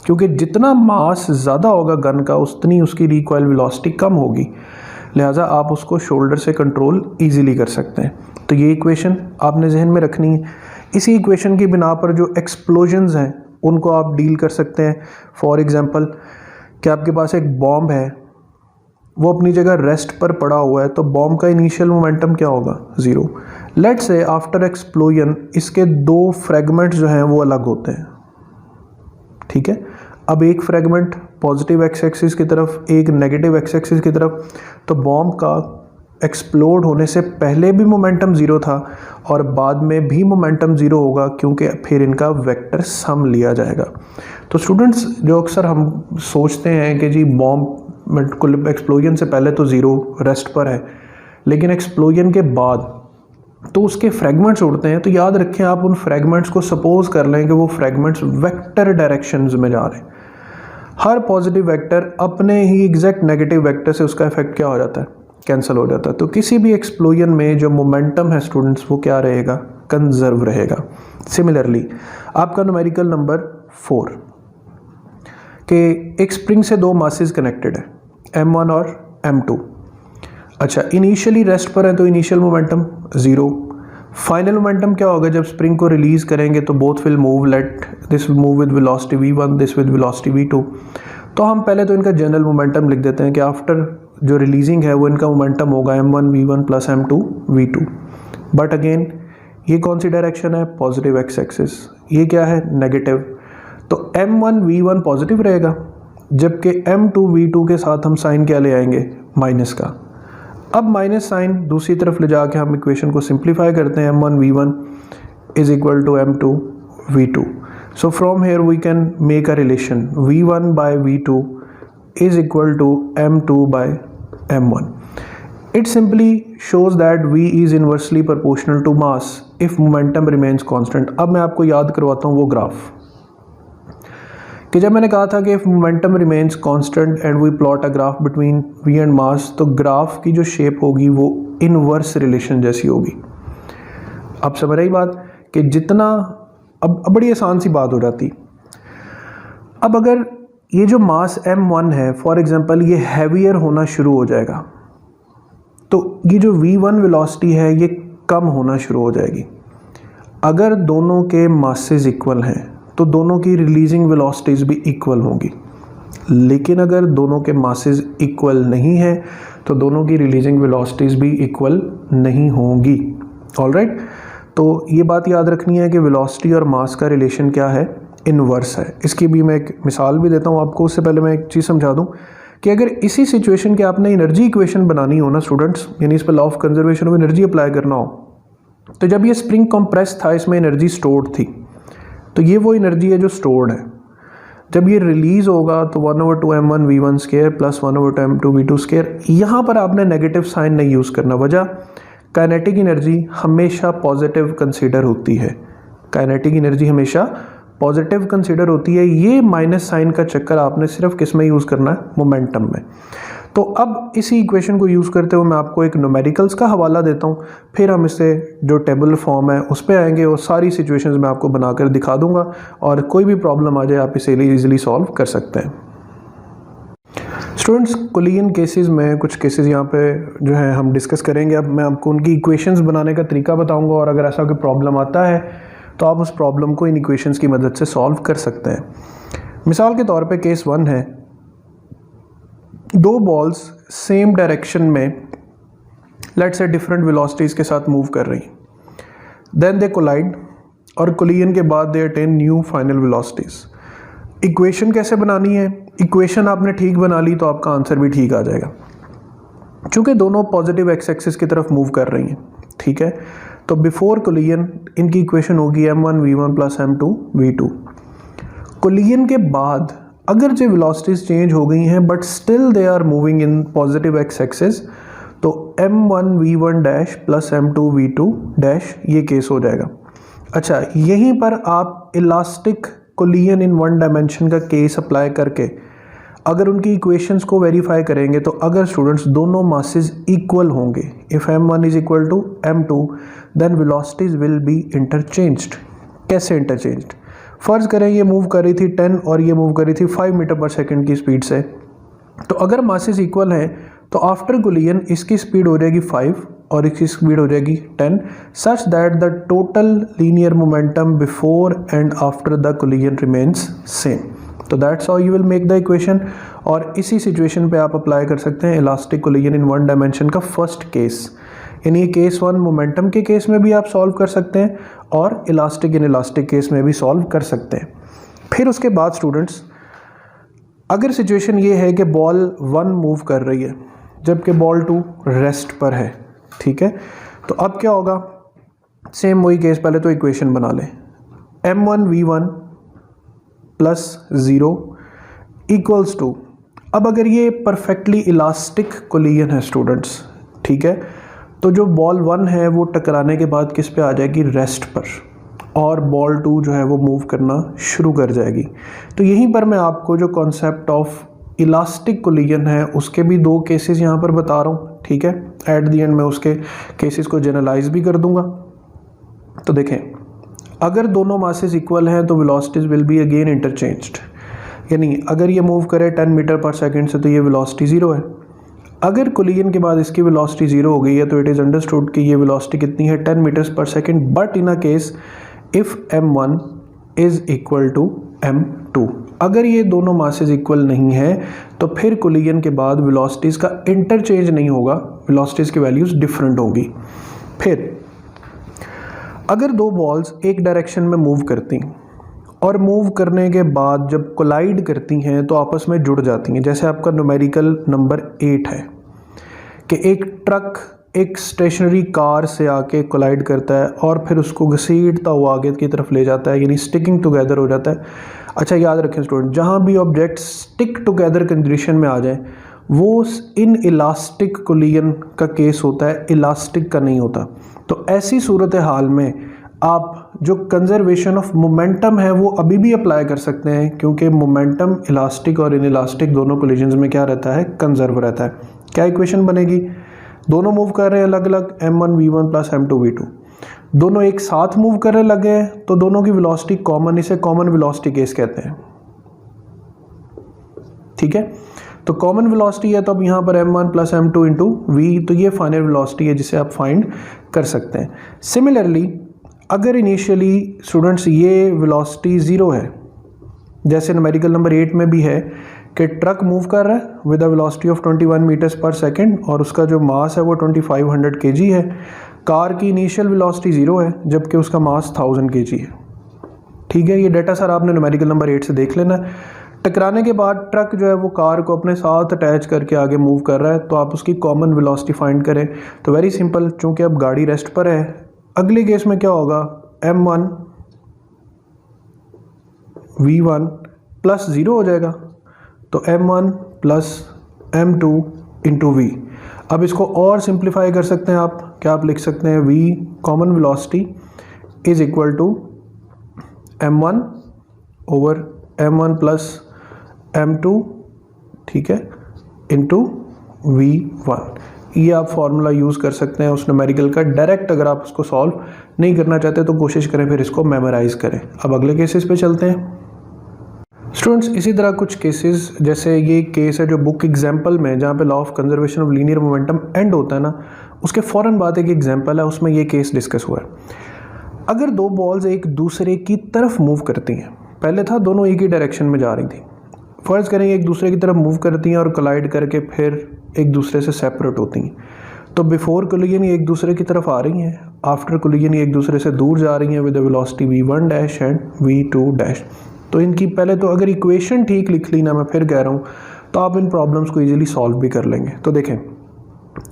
क्योंकि जितना मास ज़्यादा होगा गन का उतनी उसकी रिकॉइल वेलोसिटी कम होगी, लिहाजा आप उसको शोल्डर से कंट्रोल इजीली कर सकते हैं। तो ये इक्वेशन आपने जहन में रखनी है। इसी इक्वेशन की बिना पर जो एक्सप्लोजन्स हैं उनको आप डील कर सकते हैं। फॉर एग्जांपल कि आपके पास एक बॉम्ब है, वो अपनी जगह रेस्ट पर पड़ा हुआ है, तो बॉम्ब का इनिशियल मोमेंटम क्या होगा, 0। लेट्स से आफ्टर एक्सप्लोजन इसके 2 फ्रेगमेंट्स जो हैं वो अलग होते हैं, ठीक है। अब एक फ्रेगमेंट पॉजिटिव x एक्सिस की तरफ, एक नेगेटिव x एक्सिस की तरफ, तो बॉम्ब का एक्सप्लोड होने से पहले भी मोमेंटम 0 था और बाद में भी मोमेंटम 0 होगा, क्योंकि फिर इनका वेक्टर सम लिया जाएगा। तो स्टूडेंट्स जो अक्सर हम सोचते हैं कि जी बॉम्ब एक्सप्लोजन से पहले तो 0 रेस्ट पर है, लेकिन एक्सप्लोजन के बाद तो उसके फ्रेगमेंट्स उड़ते हैं, तो याद रखें आप उन फ्रेगमेंट्स को सपोज कर लें कि वो फ्रेगमेंट्स वेक्टर डायरेक्शंस में जा रहे हैं। हर पॉजिटिव वेक्टर अपने ही एग्जैक्ट नेगेटिव वेक्टर से उसका इफेक्ट क्या हो जाता है, कैंसिल हो जाता है। तो किसी भी एक्सप्लोजन में जो मोमेंटम है स्टूडेंट्स वो क्या रहेगा, कंजर्व रहेगा। सिमिलरली आपका न्यूमेरिकल नंबर 4 के एक स्प्रिंग से 2 मासेस कनेक्टेड है, m1 और m2। अच्छा, इनिशियली रेस्ट पर है तो इनिशियल मोमेंटम 0। फाइनल मोमेंटम क्या होगा, जब स्प्रिंग को रिलीज करेंगे तो both will move, let this move with velocity v1, this with velocity v2। तो हम पहले तो इनका जनरल मोमेंटम लिख देते हैं कि आफ्टर जो रिलीजिंग है वो इनका मोमेंटम होगा m1v1 plus m2v2। But again ये कौन सी डायरेक्शन है, पॉजिटिव एक्स एक्सिस, ये क्या है नेगेटिव, तो m1v1 पॉजिटिव रहेगा, जबकि m2v2 के साथ हम साइन क्या ले आएंगे, माइनस का। अब माइनस साइन दूसरी तरफ ले जाके हम इक्वेशन को सिंप्लीफाई करते हैं, m1v1 is equal to m2v2। So from here we can make a relation v1 by v2 is equal to m2 by m1। It simply shows that v is inversely proportional to mass if momentum remains constant। अब मैं आपको याद करवाता हूँ वो graph कि जब मैंने कहा था कि if momentum remains constant and we plot a graph between v and mass, तो ग्राफ की जो शेप होगी वो इनवर्स रिलेशन जैसी होगी। अब समझ रही बात कि जितना अब बड़ी आसान सी बात हो जाती। अब अगर ये जो मास m1 है फॉर एग्जांपल ये हैवियर होना शुरू हो जाएगा, तो ये जो v1 वेलोसिटी है ये कम होना शुरू हो जाएगी। अगर दोनों के मासेस इक्वल हैं तो दोनों की रिलीजिंग वेलोसिटीज़ भी इक्वल होंगी, लेकिन अगर दोनों के मासेस इक्वल नहीं है तो दोनों की रिलीजिंग वेलोसिटीज़ भी इक्वल नहीं होंगी। ऑलराइट, तो ये बात याद रखनी है कि वेलोसिटी और मास का रिलेशन क्या है, इनवर्स है। इसकी भी मैं एक मिसाल भी देता हूँ आपको। उससे पहले मैं एक चीज़ समझा दूँ कि अगर इसी सिचुएशन के आपने एनर्जी इक्वेशन बनानी हो ना स्टूडेंट्स, यानी इस पर law of conservation of energy apply करना हो, तो जब ये स्प्रिंग कंप्रेस था इसमें एनर्जी स्टोर्ड थी, तो ये वो एनर्जी है जो स्टोर्ड है। जब ये रिलीज होगा तो 1/2 m1v1 square plus 1/2 m2v2 square. यहाँ पर आपने नेगेटिव साइन नहीं यूज़ करना, वजह काइनेटिक एनर्जी हमेशा पॉजिटिव कंसिडर होती है, काइनेटिक एनर्जी हमेशा पॉजिटिव कंसिडर होती है। ये माइनस साइन का चक्कर आपने सिर्फ किस में यूज़ करना है, मोमेंटम में। तो अब इसी इक्वेशन को यूज़ करते हुए मैं आपको एक न्यूमेरिकल्स का हवाला देता हूँ, फिर हम इससे जो टेबल फॉर्म है उस पर आएंगे और सारी सिचुएशंस मैं आपको बनाकर दिखा दूंगा, और कोई भी प्रॉब्लम आ जाए आप इसे ईजिली सॉल्व कर सकते हैं। स्टूडेंट्स, कोलिजन केसेस में कुछ केसेस यहाँ पे जो है हम डिस्कस करेंगे। अब मैं आपको उनकी इक्वेशंस बनाने का तरीका बताऊँगा, और अगर ऐसा कोई प्रॉब्लम आता है तो आप उस प्रॉब्लम को इन इक्वेशंस की मदद से सॉल्व कर सकते हैं। मिसाल के तौर पे केस 1 है, दो बॉल्स सेम डायरेक्शन में लेट्स से डिफरेंट वेलोसिटीज़ के साथ मूव कर रही, देन दे कोलाइड, और कोलिजन के बाद they attain new final velocities. Equation कैसे बनानी है, इक्वेशन आपने ठीक बना ली तो आपका आंसर भी ठीक आ जाएगा, चूँकि दोनों पॉजिटिव एक्स एक्सिस की तरफ मूव कर रही हैं। ठीक है, तो बिफोर कोलिजन इनकी इक्वेशन होगी m1v1 प्लस m2v2। कोलिजन के बाद अगर जो वेलोसिटीज़ चेंज हो गई हैं but still they are moving in positive X axis, तो m1v1 dash plus m2v2 dash ये केस हो जाएगा। अच्छा, यहीं पर आप elastic collision in one dimension का केस अप्लाई करके अगर उनकी इक्वेशंस को वेरीफाई करेंगे, तो अगर स्टूडेंट्स दोनों मासेस इक्वल होंगे, if m1 is equal to m2 then velocities will be interchanged. कैसे इंटरचेंज्ड, फ़र्ज़ करें ये मूव कर रही थी 10 और ये मूव कर रही थी 5 मीटर पर सेकंड की स्पीड से, तो अगर मासेस इक्वल हैं तो आफ्टर कोलिजन इसकी स्पीड हो जाएगी 5 और इसकी स्पीड हो जाएगी 10, such that the total linear momentum before and after the collision remains same. तो that's how you will make the equation, और इसी सिचुएशन पे आप अप्लाई कर सकते हैं elastic collision in one dimension का फर्स्ट केस। यानी केस 1 मोमेंटम के केस में भी आप सॉल्व कर सकते हैं और इलास्टिक इन इलास्टिक केस में भी सॉल्व कर सकते हैं। फिर उसके बाद स्टूडेंट्स, अगर सिचुएशन ये है कि बॉल 1 मूव कर रही है जबकि बॉल 2 रेस्ट पर है, ठीक है, तो अब क्या होगा, सेम वही केस, पहले तो इक्वेशन बना लें, m1v1 प्लस 0 इक्वल्स टू, अब अगर ये परफेक्टली इलास्टिक कोलिजन है स्टूडेंट्स, ठीक है, तो जो बॉल 1 है वो टकराने के बाद किस पे आ जाएगी, रेस्ट पर, और बॉल 2 जो है वो मूव करना शुरू कर जाएगी। तो यहीं पर मैं आपको जो कॉन्सेप्ट ऑफ इलास्टिक कोलिजन है उसके भी 2 केसेस यहाँ पर बता रहा हूँ, ठीक है। एट दी एंड मैं उसके केसेस को जनरलाइज भी कर दूंगा। तो देखें, अगर दोनों मासेस इक्वल हैं तो velocities will be again interchanged, यानी अगर ये मूव करे 10 मीटर पर सेकंड से तो ये वेलोसिटी 0 है। अगर कोलिजन के बाद इसकी वेलोसिटी 0 हो गई है तो इट इज़ अंडरस्टूड कि ये वेलोसिटी कितनी है, 10 मीटर्स पर second, but in a case if m1 is equal to m2। 2। अगर ये दोनों मासेस इक्वल नहीं है तो फिर कोलिजन के बाद वेलोसिटीज़ का इंटरचेंज नहीं होगा, वेलोसिटीज़ की वैल्यूज़ डिफरेंट होंगी। फिर अगर दो बॉल्स एक डायरेक्शन में मूव करती और मूव करने के बाद जब कोलाइड करती हैं तो आपस में जुड़ जाती हैं, जैसे आपका न्यूमेरिकल नंबर 8 है कि एक ट्रक एक स्टेशनरी कार से आके कोलाइड करता है और फिर उसको घसीटता हुआ आगे की तरफ ले जाता है, यानी स्टिकिंग टुगेदर हो जाता है। अच्छा याद रखें स्टूडेंट, जहाँ भी ऑब्जेक्ट स्टिक टुगेदर कंडीशन में आ जाए वो इन इलास्टिक कोलिजन का केस होता है, इलास्टिक का नहीं होता। तो ऐसी सूरत हाल में आप जो कंजर्वेशन ऑफ मोमेंटम है वो अभी भी अप्लाई कर सकते हैं, क्योंकि मोमेंटम इलास्टिक और इन इलास्टिक दोनों कोलिजन्स में क्या रहता है, कंजर्व रहता है। क्या इक्वेशन बनेगी, दोनों मूव कर रहे हैं अलग अलग, m1v1 प्लस m2v2, दोनों एक साथ मूव कर रहे लगे हैं तो दोनों की वेलोसिटी कॉमन, इसे कॉमन वेलोसिटी केस कहते हैं। ठीक है, तो कॉमन वेलोसिटी है तो अब यहाँ पर m1 plus m2 into v, तो ये फाइनल वेलोसिटी है जिसे आप फाइंड कर सकते हैं। सिमिलरली अगर इनिशियली स्टूडेंट्स ये वेलोसिटी 0 है, जैसे न्यूमेरिकल नंबर 8 में भी है कि ट्रक मूव कर रहा है with a velocity of 21 metres पर सेकंड और उसका जो मास है वो 2500 kg है। कार की इनिशियल वेलोसिटी 0 है जबकि उसका मास 1000 kg है। ठीक है, ये डाटा सर आपने न्यूमेरिकल नंबर 8 से देख लेना है। टकराने के बाद ट्रक जो है वो कार को अपने साथ अटैच करके आगे मूव कर रहा है, तो आप उसकी कॉमन वेलोसिटी फाइंड करें। तो वेरी सिंपल, चूँकि अब गाड़ी रेस्ट पर है, अगले केस में क्या होगा, m1 v1 प्लस 0 हो जाएगा, तो m1 plus m2 into v। अब इसको और सिंप्लीफाई कर सकते हैं आप, क्या आप लिख सकते हैं v common velocity is equal to m1 over m1 plus m2, ठीक है, इंटू v1। ये आप फार्मूला यूज़ कर सकते हैं उस न्यूमेरिकल का डायरेक्ट। अगर आप उसको सॉल्व नहीं करना चाहते तो कोशिश करें फिर इसको मेमोराइज करें। अब अगले केसेस पे चलते हैं स्टूडेंट्स। इसी तरह कुछ केसेस, जैसे ये केस है जो बुक एग्जाम्पल में, जहाँ पे law of conservation of linear momentum and होता है ना, उसके फ़ौरन बाद एक एग्जाम्पल है, उसमें ये केस डिस्कस हुआ है। अगर दो बॉल्स एक दूसरे की तरफ मूव करती हैं, पहले था दोनों एक ही डायरेक्शन में जा रही थी, फ़र्ज़ करेंगे एक दूसरे की तरफ मूव करती हैं और कोलाइड करके फिर एक दूसरे से सेपरेट होती हैं, तो बिफोर कोलिजन ये एक दूसरे की तरफ आ रही हैं, आफ्टर कोलिजन ये एक दूसरे से दूर जा रही हैं with velocity v1 dash and v2 dash. तो इनकी पहले तो अगर इक्वेशन ठीक लिख ली ना, मैं फिर कह रहा हूँ, तो आप इन प्रॉब्लम्स को इजीली सॉल्व भी कर लेंगे। तो देखें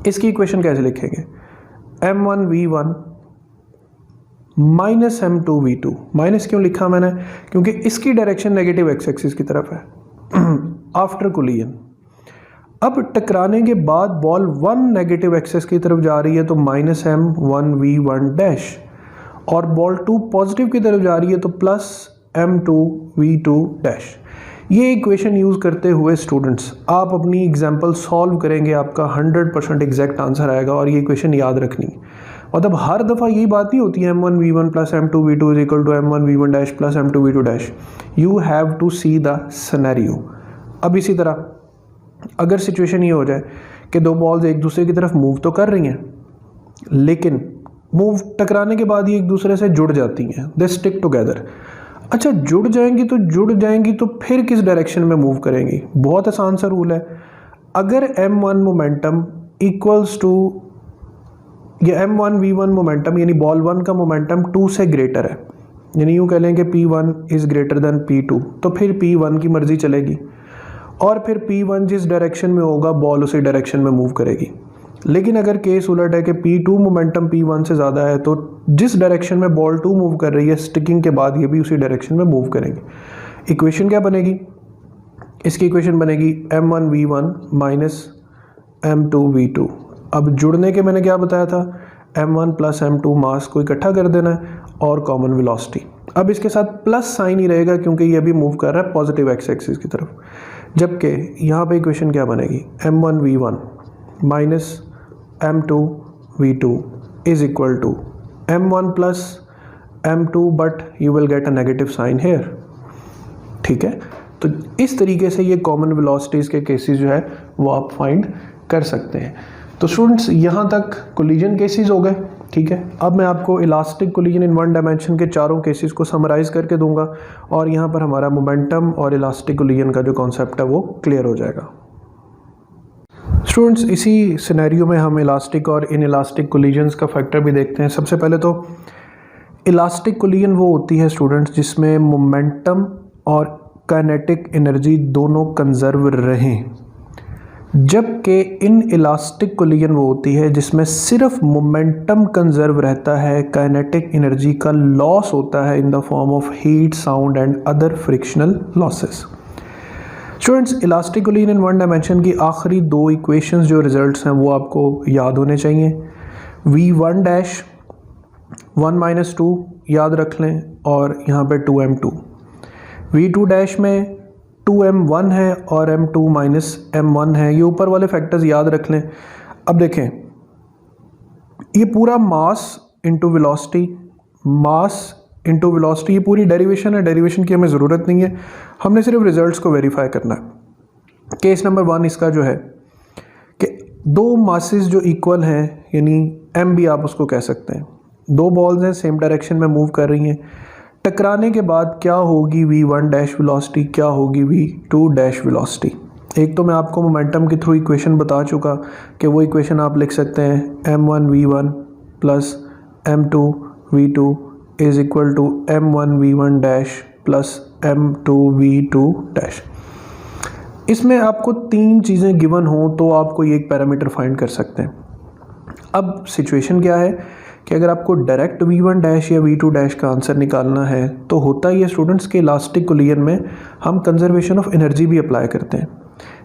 इसकी इक्वेशन कैसे लिखेंगे, m1 v1 minus m2 v2। Minus क्यों लिखा मैंने, क्योंकि इसकी डायरेक्शन नेगेटिव एक्स एक्सिस की तरफ है आफ्टर कोलिजन। अब टकराने के बाद बॉल 1 नेगेटिव एक्सेस की तरफ जा रही है तो माइनस m1 v1 डैश, और बॉल 2 पॉजिटिव की तरफ जा रही है तो प्लस m2 v2 डैश। ये इक्वेशन यूज़ करते हुए स्टूडेंट्स आप अपनी एग्जांपल सॉल्व करेंगे, आपका 100% एग्जैक्ट आंसर आएगा। और ये इक्वेशन याद रखनी, मतलब हर दफ़ा यही बात नहीं होती है m1 v1 plus m2 v2 is equal to m1 v1 dash plus m2 v2 dash. You have to see the scenario. अब इसी तरह अगर सिचुएशन ये हो जाए कि दो बॉल्स एक दूसरे की तरफ मूव तो कर रही हैं, लेकिन मूव टकराने के बाद ये एक दूसरे से जुड़ जाती हैं, दे स्टिक टुगेदर। अच्छा, जुड़ जाएंगी तो फिर किस डायरेक्शन में मूव करेंगी? बहुत आसान सा रूल है, अगर m1 मोमेंटम इक्वल्स टू ये m1 v1 मोमेंटम, यानी बॉल 1 का मोमेंटम 2 से ग्रेटर है, यानी यूँ कह लें कि p1 is greater than p2, तो फिर p1 की मर्ज़ी चलेगी और फिर p1 जिस डायरेक्शन में होगा बॉल उसी डायरेक्शन में मूव करेगी। लेकिन अगर केस उलट है कि p2 मोमेंटम p1 से ज़्यादा है तो जिस डायरेक्शन में बॉल 2 मूव कर रही है स्टिकिंग के बाद ये भी उसी डायरेक्शन में मूव करेंगे। इक्वेशन क्या बनेगी? इसकी इक्वेशन बनेगी m1 v1 minus m2 v2। अब जुड़ने के मैंने क्या बताया था, m1 प्लस m2 मास को इकट्ठा कर देना है और कॉमन वेलोसिटी। अब इसके साथ प्लस साइन ही रहेगा क्योंकि ये भी मूव कर रहा है पॉजिटिव एक्स एक्सिस की तरफ। जबकि यहाँ पे इक्वेशन क्या बनेगी, m1 v1 minus m2 v2 is equal to m1 plus m2 but you will get a negative sign here. ठीक है, तो इस तरीके से ये कॉमन वेलोसिटीज़ के केसेस जो है वो आप फाइंड कर सकते हैं। तो स्टूडेंट्स यहाँ तक कोलिजन केसेस हो गए। ठीक है, अब मैं आपको elastic collision in one dimension के चारों केसेस को समराइज़ करके दूंगा और यहाँ पर हमारा मोमेंटम और इलास्टिक कोलिजन का जो कॉन्सेप्ट है वो क्लियर हो जाएगा। स्टूडेंट्स, इसी सिनेरियो में हम इलास्टिक और इन इलास्टिक कोलिजन्स का फैक्टर भी देखते हैं। सबसे पहले तो इलास्टिक कोलिजन वो होती है स्टूडेंट्स जिसमें मोमेंटम और काइनेटिक एनर्जी दोनों कंजर्व रहें, जबकि इन इलास्टिक कोलिजन वो होती है जिसमें सिर्फ मोमेंटम कंजर्व रहता है, काइनेटिक एनर्जी का लॉस होता है in the form of heat, sound and other frictional losses. Students, elastic collision in one dimension की आखिरी दो इक्वेशंस जो रिजल्ट्स हैं वो आपको याद होने चाहिए। v1 डैश 1 - 2 याद रख लें और यहाँ पे 2m2। v2 डैश में 2m1 है और m2 - m1 है, ये ऊपर वाले फैक्टर्स याद रख लें। अब देखें, ये पूरा mass into velocity, mass into velocity, ये पूरी डेरिवेशन है, डेरिवेशन की हमें ज़रूरत नहीं है, हमने सिर्फ रिजल्ट्स को वेरीफाई करना है। केस नंबर 1 इसका जो है कि दो मासेस जो इक्वल हैं, यानी m भी आप उसको कह सकते हैं, दो बॉल्स हैं सेम डायरेक्शन में मूव कर रही हैं, टकराने के बाद क्या होगी v1 डैश वेलोसिटी, क्या होगी v2 डैश वेलोसिटी। एक तो मैं आपको मोमेंटम के थ्रू इक्वेशन बता चुका कि वो इक्वेशन आप लिख सकते हैं m1 v1 plus m2 v2 is equal to m1 v1 dash plus m2 v2 dash. इसमें आपको तीन चीज़ें गिवन हो तो आप कोई एक पैरामीटर फाइंड कर सकते हैं। अब सिचुएशन क्या है कि अगर आपको डायरेक्ट v1 डैश या v2 डैश का आंसर निकालना है तो होता ही है स्टूडेंट्स के इलास्टिक कोलिजन में हम कंजर्वेशन ऑफ एनर्जी भी अप्लाई करते हैं,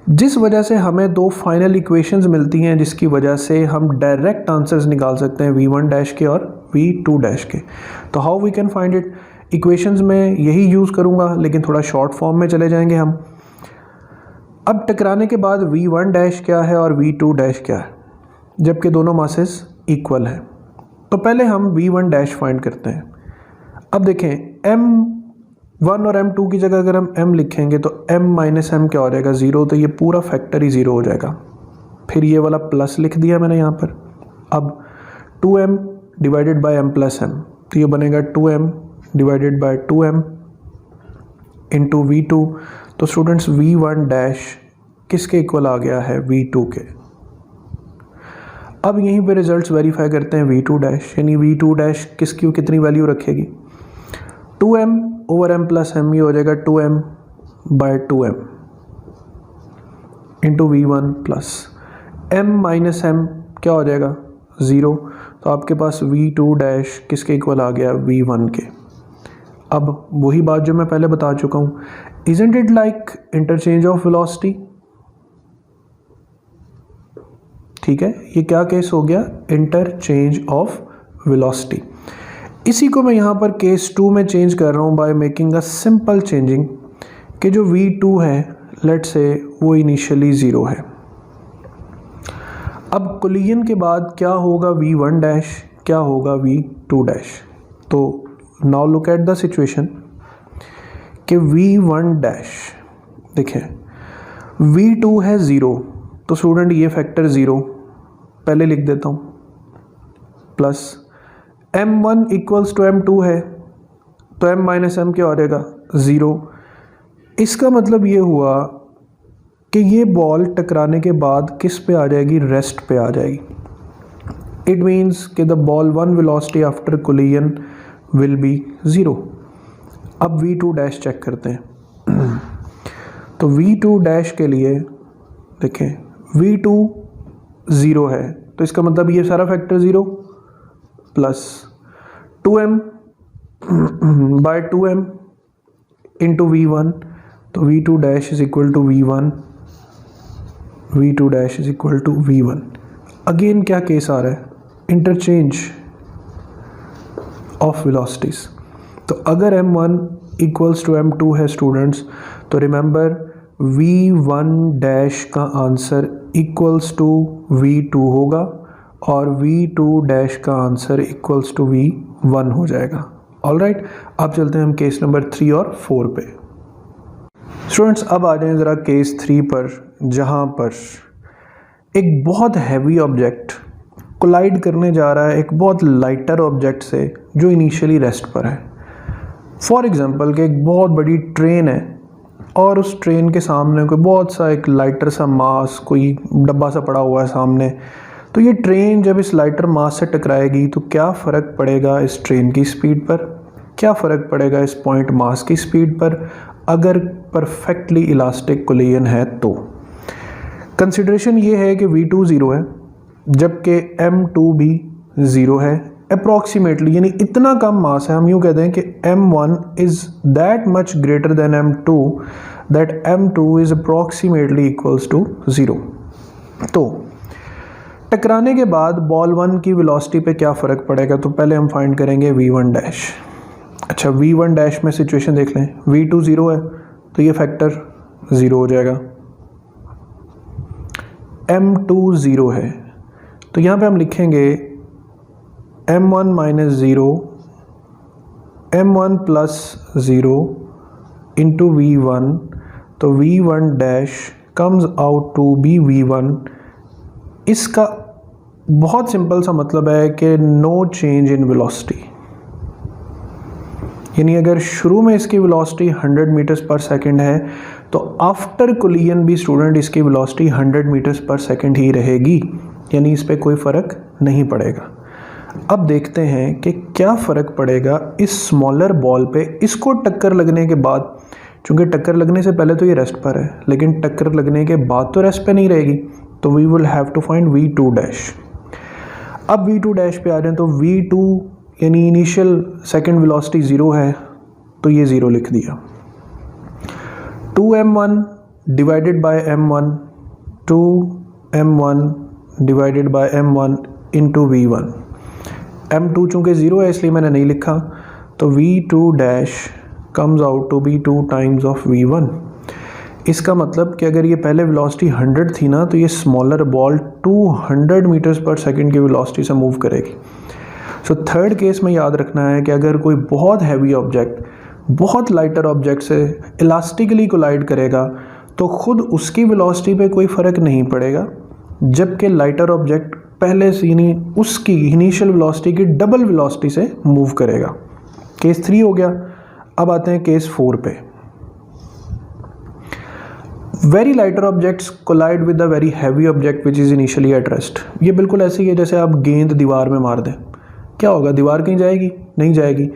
जिस वजह से हमें दो फाइनल इक्वेशंस मिलती हैं जिसकी वजह से हम डायरेक्ट आंसर्स निकाल सकते हैं v1 डैश के और v2 डैश के। तो how we can find it, equations में यही यूज़ करूँगा लेकिन थोड़ा शॉर्ट फॉर्म में चले जाएंगे हम। अब टकराने के बाद v1 डैश क्या है और v2 डैश क्या है, जबकि दोनों मासेस इक्वल हैं। तो पहले हम v1 डैश फाइंड करते हैं। अब देखें, m1 और m2 की जगह अगर हम m लिखेंगे तो m - m क्या हो जाएगा, 0, तो ये पूरा फैक्टर ही 0 हो जाएगा। फिर ये वाला प्लस लिख दिया मैंने यहाँ पर। अब 2m divided by m plus m, तो ये बनेगा 2m divided by 2m into v2। तो स्टूडेंट्स v1 डैश किसके इक्वल आ गया है, v2 के। अब यहीं पे रिजल्ट्स वेरीफाई करते हैं v2 डैश, यानी v2 डैश किसकी कितनी वैल्यू रखेगी, 2m over m plus m, ये हो जाएगा 2m by 2m into v1 plus m minus m क्या हो जाएगा, 0। तो आपके पास v2 डैश किसके इक्वल आ गया, v1 के। अब वही बात जो मैं पहले बता चुका हूँ, isn't it like interchange of velocity. ठीक है, ये क्या केस हो गया, इंटरचेंज ऑफ वेलोसिटी। इसी को मैं यहाँ पर केस 2 में चेंज कर रहा हूँ by making a simple changing कि जो v2 है लेट से वो इनिशियली 0 है। अब कोलिजन के बाद क्या होगा v1 डैश, क्या होगा v2 डैश। तो now look at the situation कि v1 डैश देखें v2 है 0, तो स्टूडेंट ये फैक्टर 0 पहले लिख देता हूँ, plus m1 equals to m2 है तो m माइनस m क्या हो जाएगा, 0। इसका मतलब ये हुआ कि ये बॉल टकराने के बाद किस पे आ जाएगी, रेस्ट पे आ जाएगी। इट मीन्स कि the ball one velocity after collision will be 0। अब v2 डैश चेक करते हैं। तो v2 डैश के लिए देखें v2 0 है तो इसका मतलब ये सारा factor 0 plus 2m by 2m into v1, तो v2 dash is equal to v1, v2 dash is equal to v1। Again क्या केस आ रहा है, इंटरचेंज ऑफ वेलोसिटीज। तो अगर m1 इक्वल्स टू m2 है स्टूडेंट्स, तो रिमेंबर v1 डैश का आंसर इक्वल्स टू v2 होगा और v2 डैश का आंसर इक्वल्स टू v1 हो जाएगा। ऑलराइट, अब चलते हैं हम केस नंबर 3 और 4 पे। स्टूडेंट्स अब आ जाएं ज़रा केस 3 पर, जहाँ पर एक बहुत हैवी ऑब्जेक्ट कोलाइड करने जा रहा है एक बहुत लाइटर ऑब्जेक्ट से जो इनिशियली रेस्ट पर है। फॉर एग्जांपल कि एक बहुत बड़ी ट्रेन है और उस ट्रेन के सामने कोई बहुत सा एक लाइटर सा मास, कोई डब्बा सा पड़ा हुआ है सामने। तो ये ट्रेन जब इस लाइटर मास से टकराएगी तो क्या फ़र्क पड़ेगा इस ट्रेन की स्पीड पर, क्या फ़र्क पड़ेगा इस पॉइंट मास की स्पीड पर, अगर परफेक्टली इलास्टिक कोलिजन है तो। कंसिडरेशन ये है कि V2 ज़ीरो है जबकि M2 भी ज़ीरो है अप्रॉक्सीमेटली, यानी इतना कम मास है, हम यूँ कहते हैं कि M1 is that much greater than M2 that M2 is approximately equals to zero. तो टकराने के बाद बॉल 1 की वेलोसिटी पे क्या फ़र्क पड़ेगा, तो पहले हम फाइंड करेंगे V1 डैश। अच्छा, V1 डैश में सिचुएशन देख लें, V2 ज़ीरो है तो ये फैक्टर ज़ीरो हो जाएगा, M2 ज़ीरो है तो यहाँ पे हम लिखेंगे M1 minus zero M1 plus zero into V1, तो V1 dash comes out to be V1। इसका बहुत सिंपल सा मतलब है कि नो चेंज इन वेलोसिटी, यानी अगर शुरू में इसकी वेलोसिटी 100 मीटर्स पर सेकंड है तो आफ्टर कोलिजन भी स्टूडेंट इसकी वेलोसिटी 100 मीटर्स पर सेकंड ही रहेगी, यानी इस पे कोई फ़र्क नहीं पड़ेगा। अब देखते हैं कि क्या फ़र्क पड़ेगा इस स्मॉलर बॉल पे इसको टक्कर लगने के बाद। चूँकि टक्कर लगने से पहले तो ये रेस्ट पर है, लेकिन टक्कर लगने के बाद तो रेस्ट पे नहीं रहेगी, तो we will have to find V2 dash. अब V2 डैश पे आ रहे हैं तो V2 यानी इनिशियल सेकंड वेलोसिटी ज़ीरो है तो ये ज़ीरो लिख दिया। 2m1 divided by m1, 2m1 divided by m1 into V1। m2 चूँकि ज़ीरो है इसलिए मैंने नहीं लिखा, तो V2 dash comes out to be 2 times of V1। इसका मतलब कि अगर ये पहले वेलोसिटी 100 थी ना, तो ये स्मॉलर बॉल 200 मीटर्स पर सेकंड की वेलोसिटी से मूव करेगी। सो थर्ड केस में याद रखना है कि अगर कोई बहुत हैवी ऑब्जेक्ट बहुत लाइटर ऑब्जेक्ट से इलास्टिकली कोलाइड करेगा तो खुद उसकी वेलोसिटी पे कोई फ़र्क नहीं पड़ेगा, जबकि लाइटर ऑब्जेक्ट पहले से यानी उसकी इनिशियल वेलोसिटी की डबल वेलोसिटी से मूव करेगा। केस 3 हो गया। अब आते हैं केस 4 पे। Very lighter objects collide with the very heavy object which is initially at rest. ये बिल्कुल ऐसे ही है जैसे आप गेंद दीवार में मार दें, क्या होगा, दीवार कहीं जाएगी? नहीं जाएगी।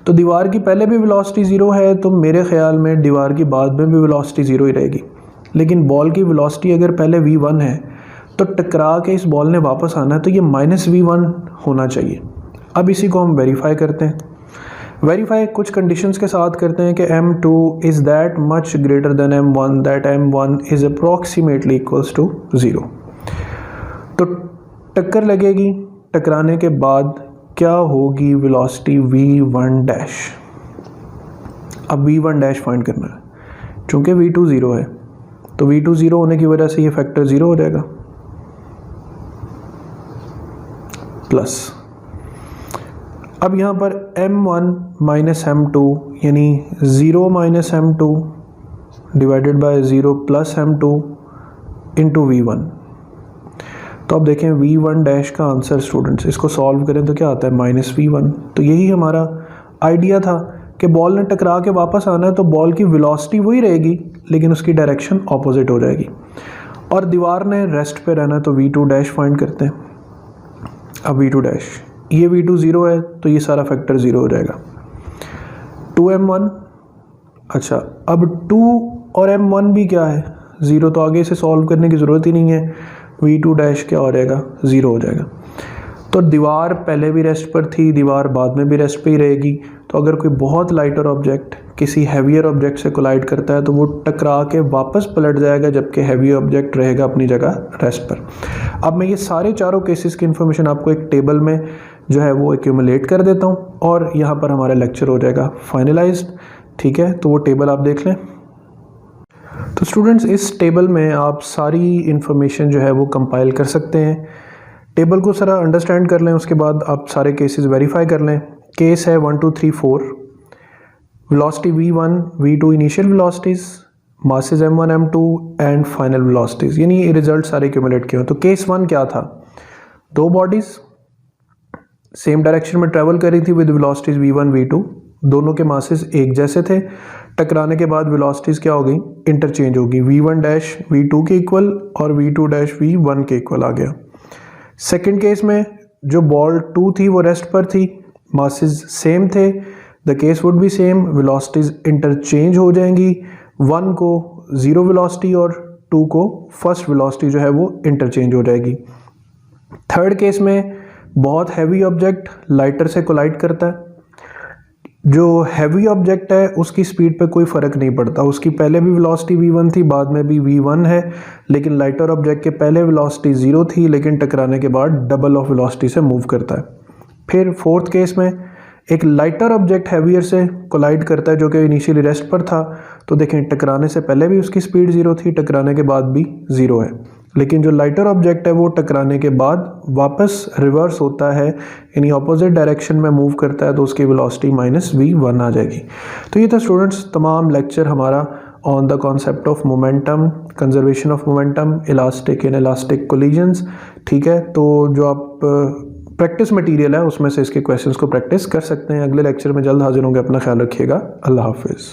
तो दीवार की पहले भी वेलोसिटी ज़ीरो है तो मेरे ख्याल में दीवार की बाद में भी वेलोसिटी ज़ीरो ही रहेगी। लेकिन बॉल की वेलोसिटी अगर पहले V1 है तो टकरा के इस बॉल ने वापस आना है तो ये -V1 होना चाहिए। अब इसी को हम वेरीफाई करते हैं। वेरीफाई कुछ कंडीशंस के साथ करते हैं कि M2 is that much greater than M1 that M1 is approximately equals to zero. तो टक्कर लगेगी, टकराने के बाद क्या होगी वेलोसिटी V1 डैश। अब V1 डैश फाइंड करना है। चूँकि V2 ज़ीरो है तो V2 ज़ीरो होने की वजह से ये फैक्टर ज़ीरो हो जाएगा, प्लस अब यहाँ पर M1 माइनस M2 यानी 0 minus M2 divided by 0 plus M2 into V1। तो अब देखें V1 डैश का आंसर स्टूडेंट्स, इसको सॉल्व करें तो क्या आता है -V1। तो यही हमारा आइडिया था कि बॉल ने टकरा के वापस आना है तो बॉल की वेलोसिटी वही रहेगी लेकिन उसकी डायरेक्शन ऑपोजिट हो जाएगी, और दीवार ने रेस्ट पे रहना है तो V2 डैश फाइंड करते हैं। अब V2 डैश, ये V2 ज़ीरो है तो ये सारा फैक्टर ज़ीरो हो जाएगा। 2m1, अच्छा अब 2 और m1 भी क्या है, ज़ीरो, तो आगे से सॉल्व करने की ज़रूरत ही नहीं है। V2 डैश क्या हो जाएगा, ज़ीरो हो जाएगा। तो दीवार पहले भी रेस्ट पर थी, दीवार बाद में भी रेस्ट पे ही रहेगी। तो अगर कोई बहुत लाइटर ऑब्जेक्ट किसी हैवियर ऑब्जेक्ट से कोलाइड करता है तो वो टकरा के वापस पलट जाएगा, जबकि हैवी ऑब्जेक्ट रहेगा अपनी जगह रेस्ट पर। अब मैं ये सारे चारों केसेस की इन्फॉर्मेशन आपको एक टेबल में जो है वो एक्यूमुलेट कर देता हूँ और यहाँ पर हमारा लेक्चर हो जाएगा फाइनलाइज्ड। ठीक है, तो वो टेबल आप देख लें। तो स्टूडेंट्स, इस टेबल में आप सारी इन्फॉर्मेशन जो है वो कंपाइल कर सकते हैं। टेबल को सारा अंडरस्टैंड कर लें, उसके बाद आप सारे केसेस वेरीफाई कर लें। केस है 1 2 3 4, velocity V1 V2 initial velocities, masses M1 M2 and final velocities, यानी रिजल्ट सारे एक्यूमुलेट किए हो। तो केस 1 क्या था, दो बॉडीज़ सेम डायरेक्शन में ट्रैवल कर रही थी विद वेलोसिटीज़ v1 v2, दोनों के मासेस एक जैसे थे, टकराने के बाद वेलोसिटीज़ क्या हो गई, इंटरचेंज होगी, v1 डैश v2 के इक्वल और v2 डैश v1 के इक्वल आ गया। सेकेंड केस में जो बॉल 2 थी वो रेस्ट पर थी, मासेस सेम थे, the case would be same, velocities interchange हो जाएंगी, 1 को ज़ीरो वेलोसिटी और 2 को फर्स्ट वेलोसिटी जो है वो इंटरचेंज हो जाएगी। थर्ड केस में बहुत हैवी ऑब्जेक्ट लाइटर से कोलाइड करता है, जो हैवी ऑब्जेक्ट है उसकी स्पीड पे कोई फ़र्क नहीं पड़ता, उसकी पहले भी वेलोसिटी v1 थी, बाद में भी v1 है, लेकिन लाइटर ऑब्जेक्ट के पहले वेलोसिटी 0 थी, लेकिन टकराने के बाद डबल ऑफ वेलोसिटी से मूव करता है। फिर फोर्थ केस में एक लाइटर ऑब्जेक्ट हैवियर से कोलाइड करता है जो कि इनिशियली रेस्ट पर था, तो देखें टकराने से पहले भी उसकी स्पीड 0 थी, टकराने के बाद भी 0 है, लेकिन जो लाइटर ऑब्जेक्ट है वो टकराने के बाद वापस रिवर्स होता है, यानी ऑपोजिट डायरेक्शन में मूव करता है, तो उसकी वेलोसिटी -v1 आ जाएगी। तो ये था स्टूडेंट्स तमाम लेक्चर हमारा on the concept of momentum, conservation of momentum, elastic in elastic collisions. ठीक है, तो जो आप प्रैक्टिस मटेरियल है उसमें से इसके क्वेश्चंस को प्रैक्टिस कर सकते हैं। अगले लेक्चर में जल्द हाजिर होंगे, अपना ख्याल रखिएगा, अल्लाह हाफिज़।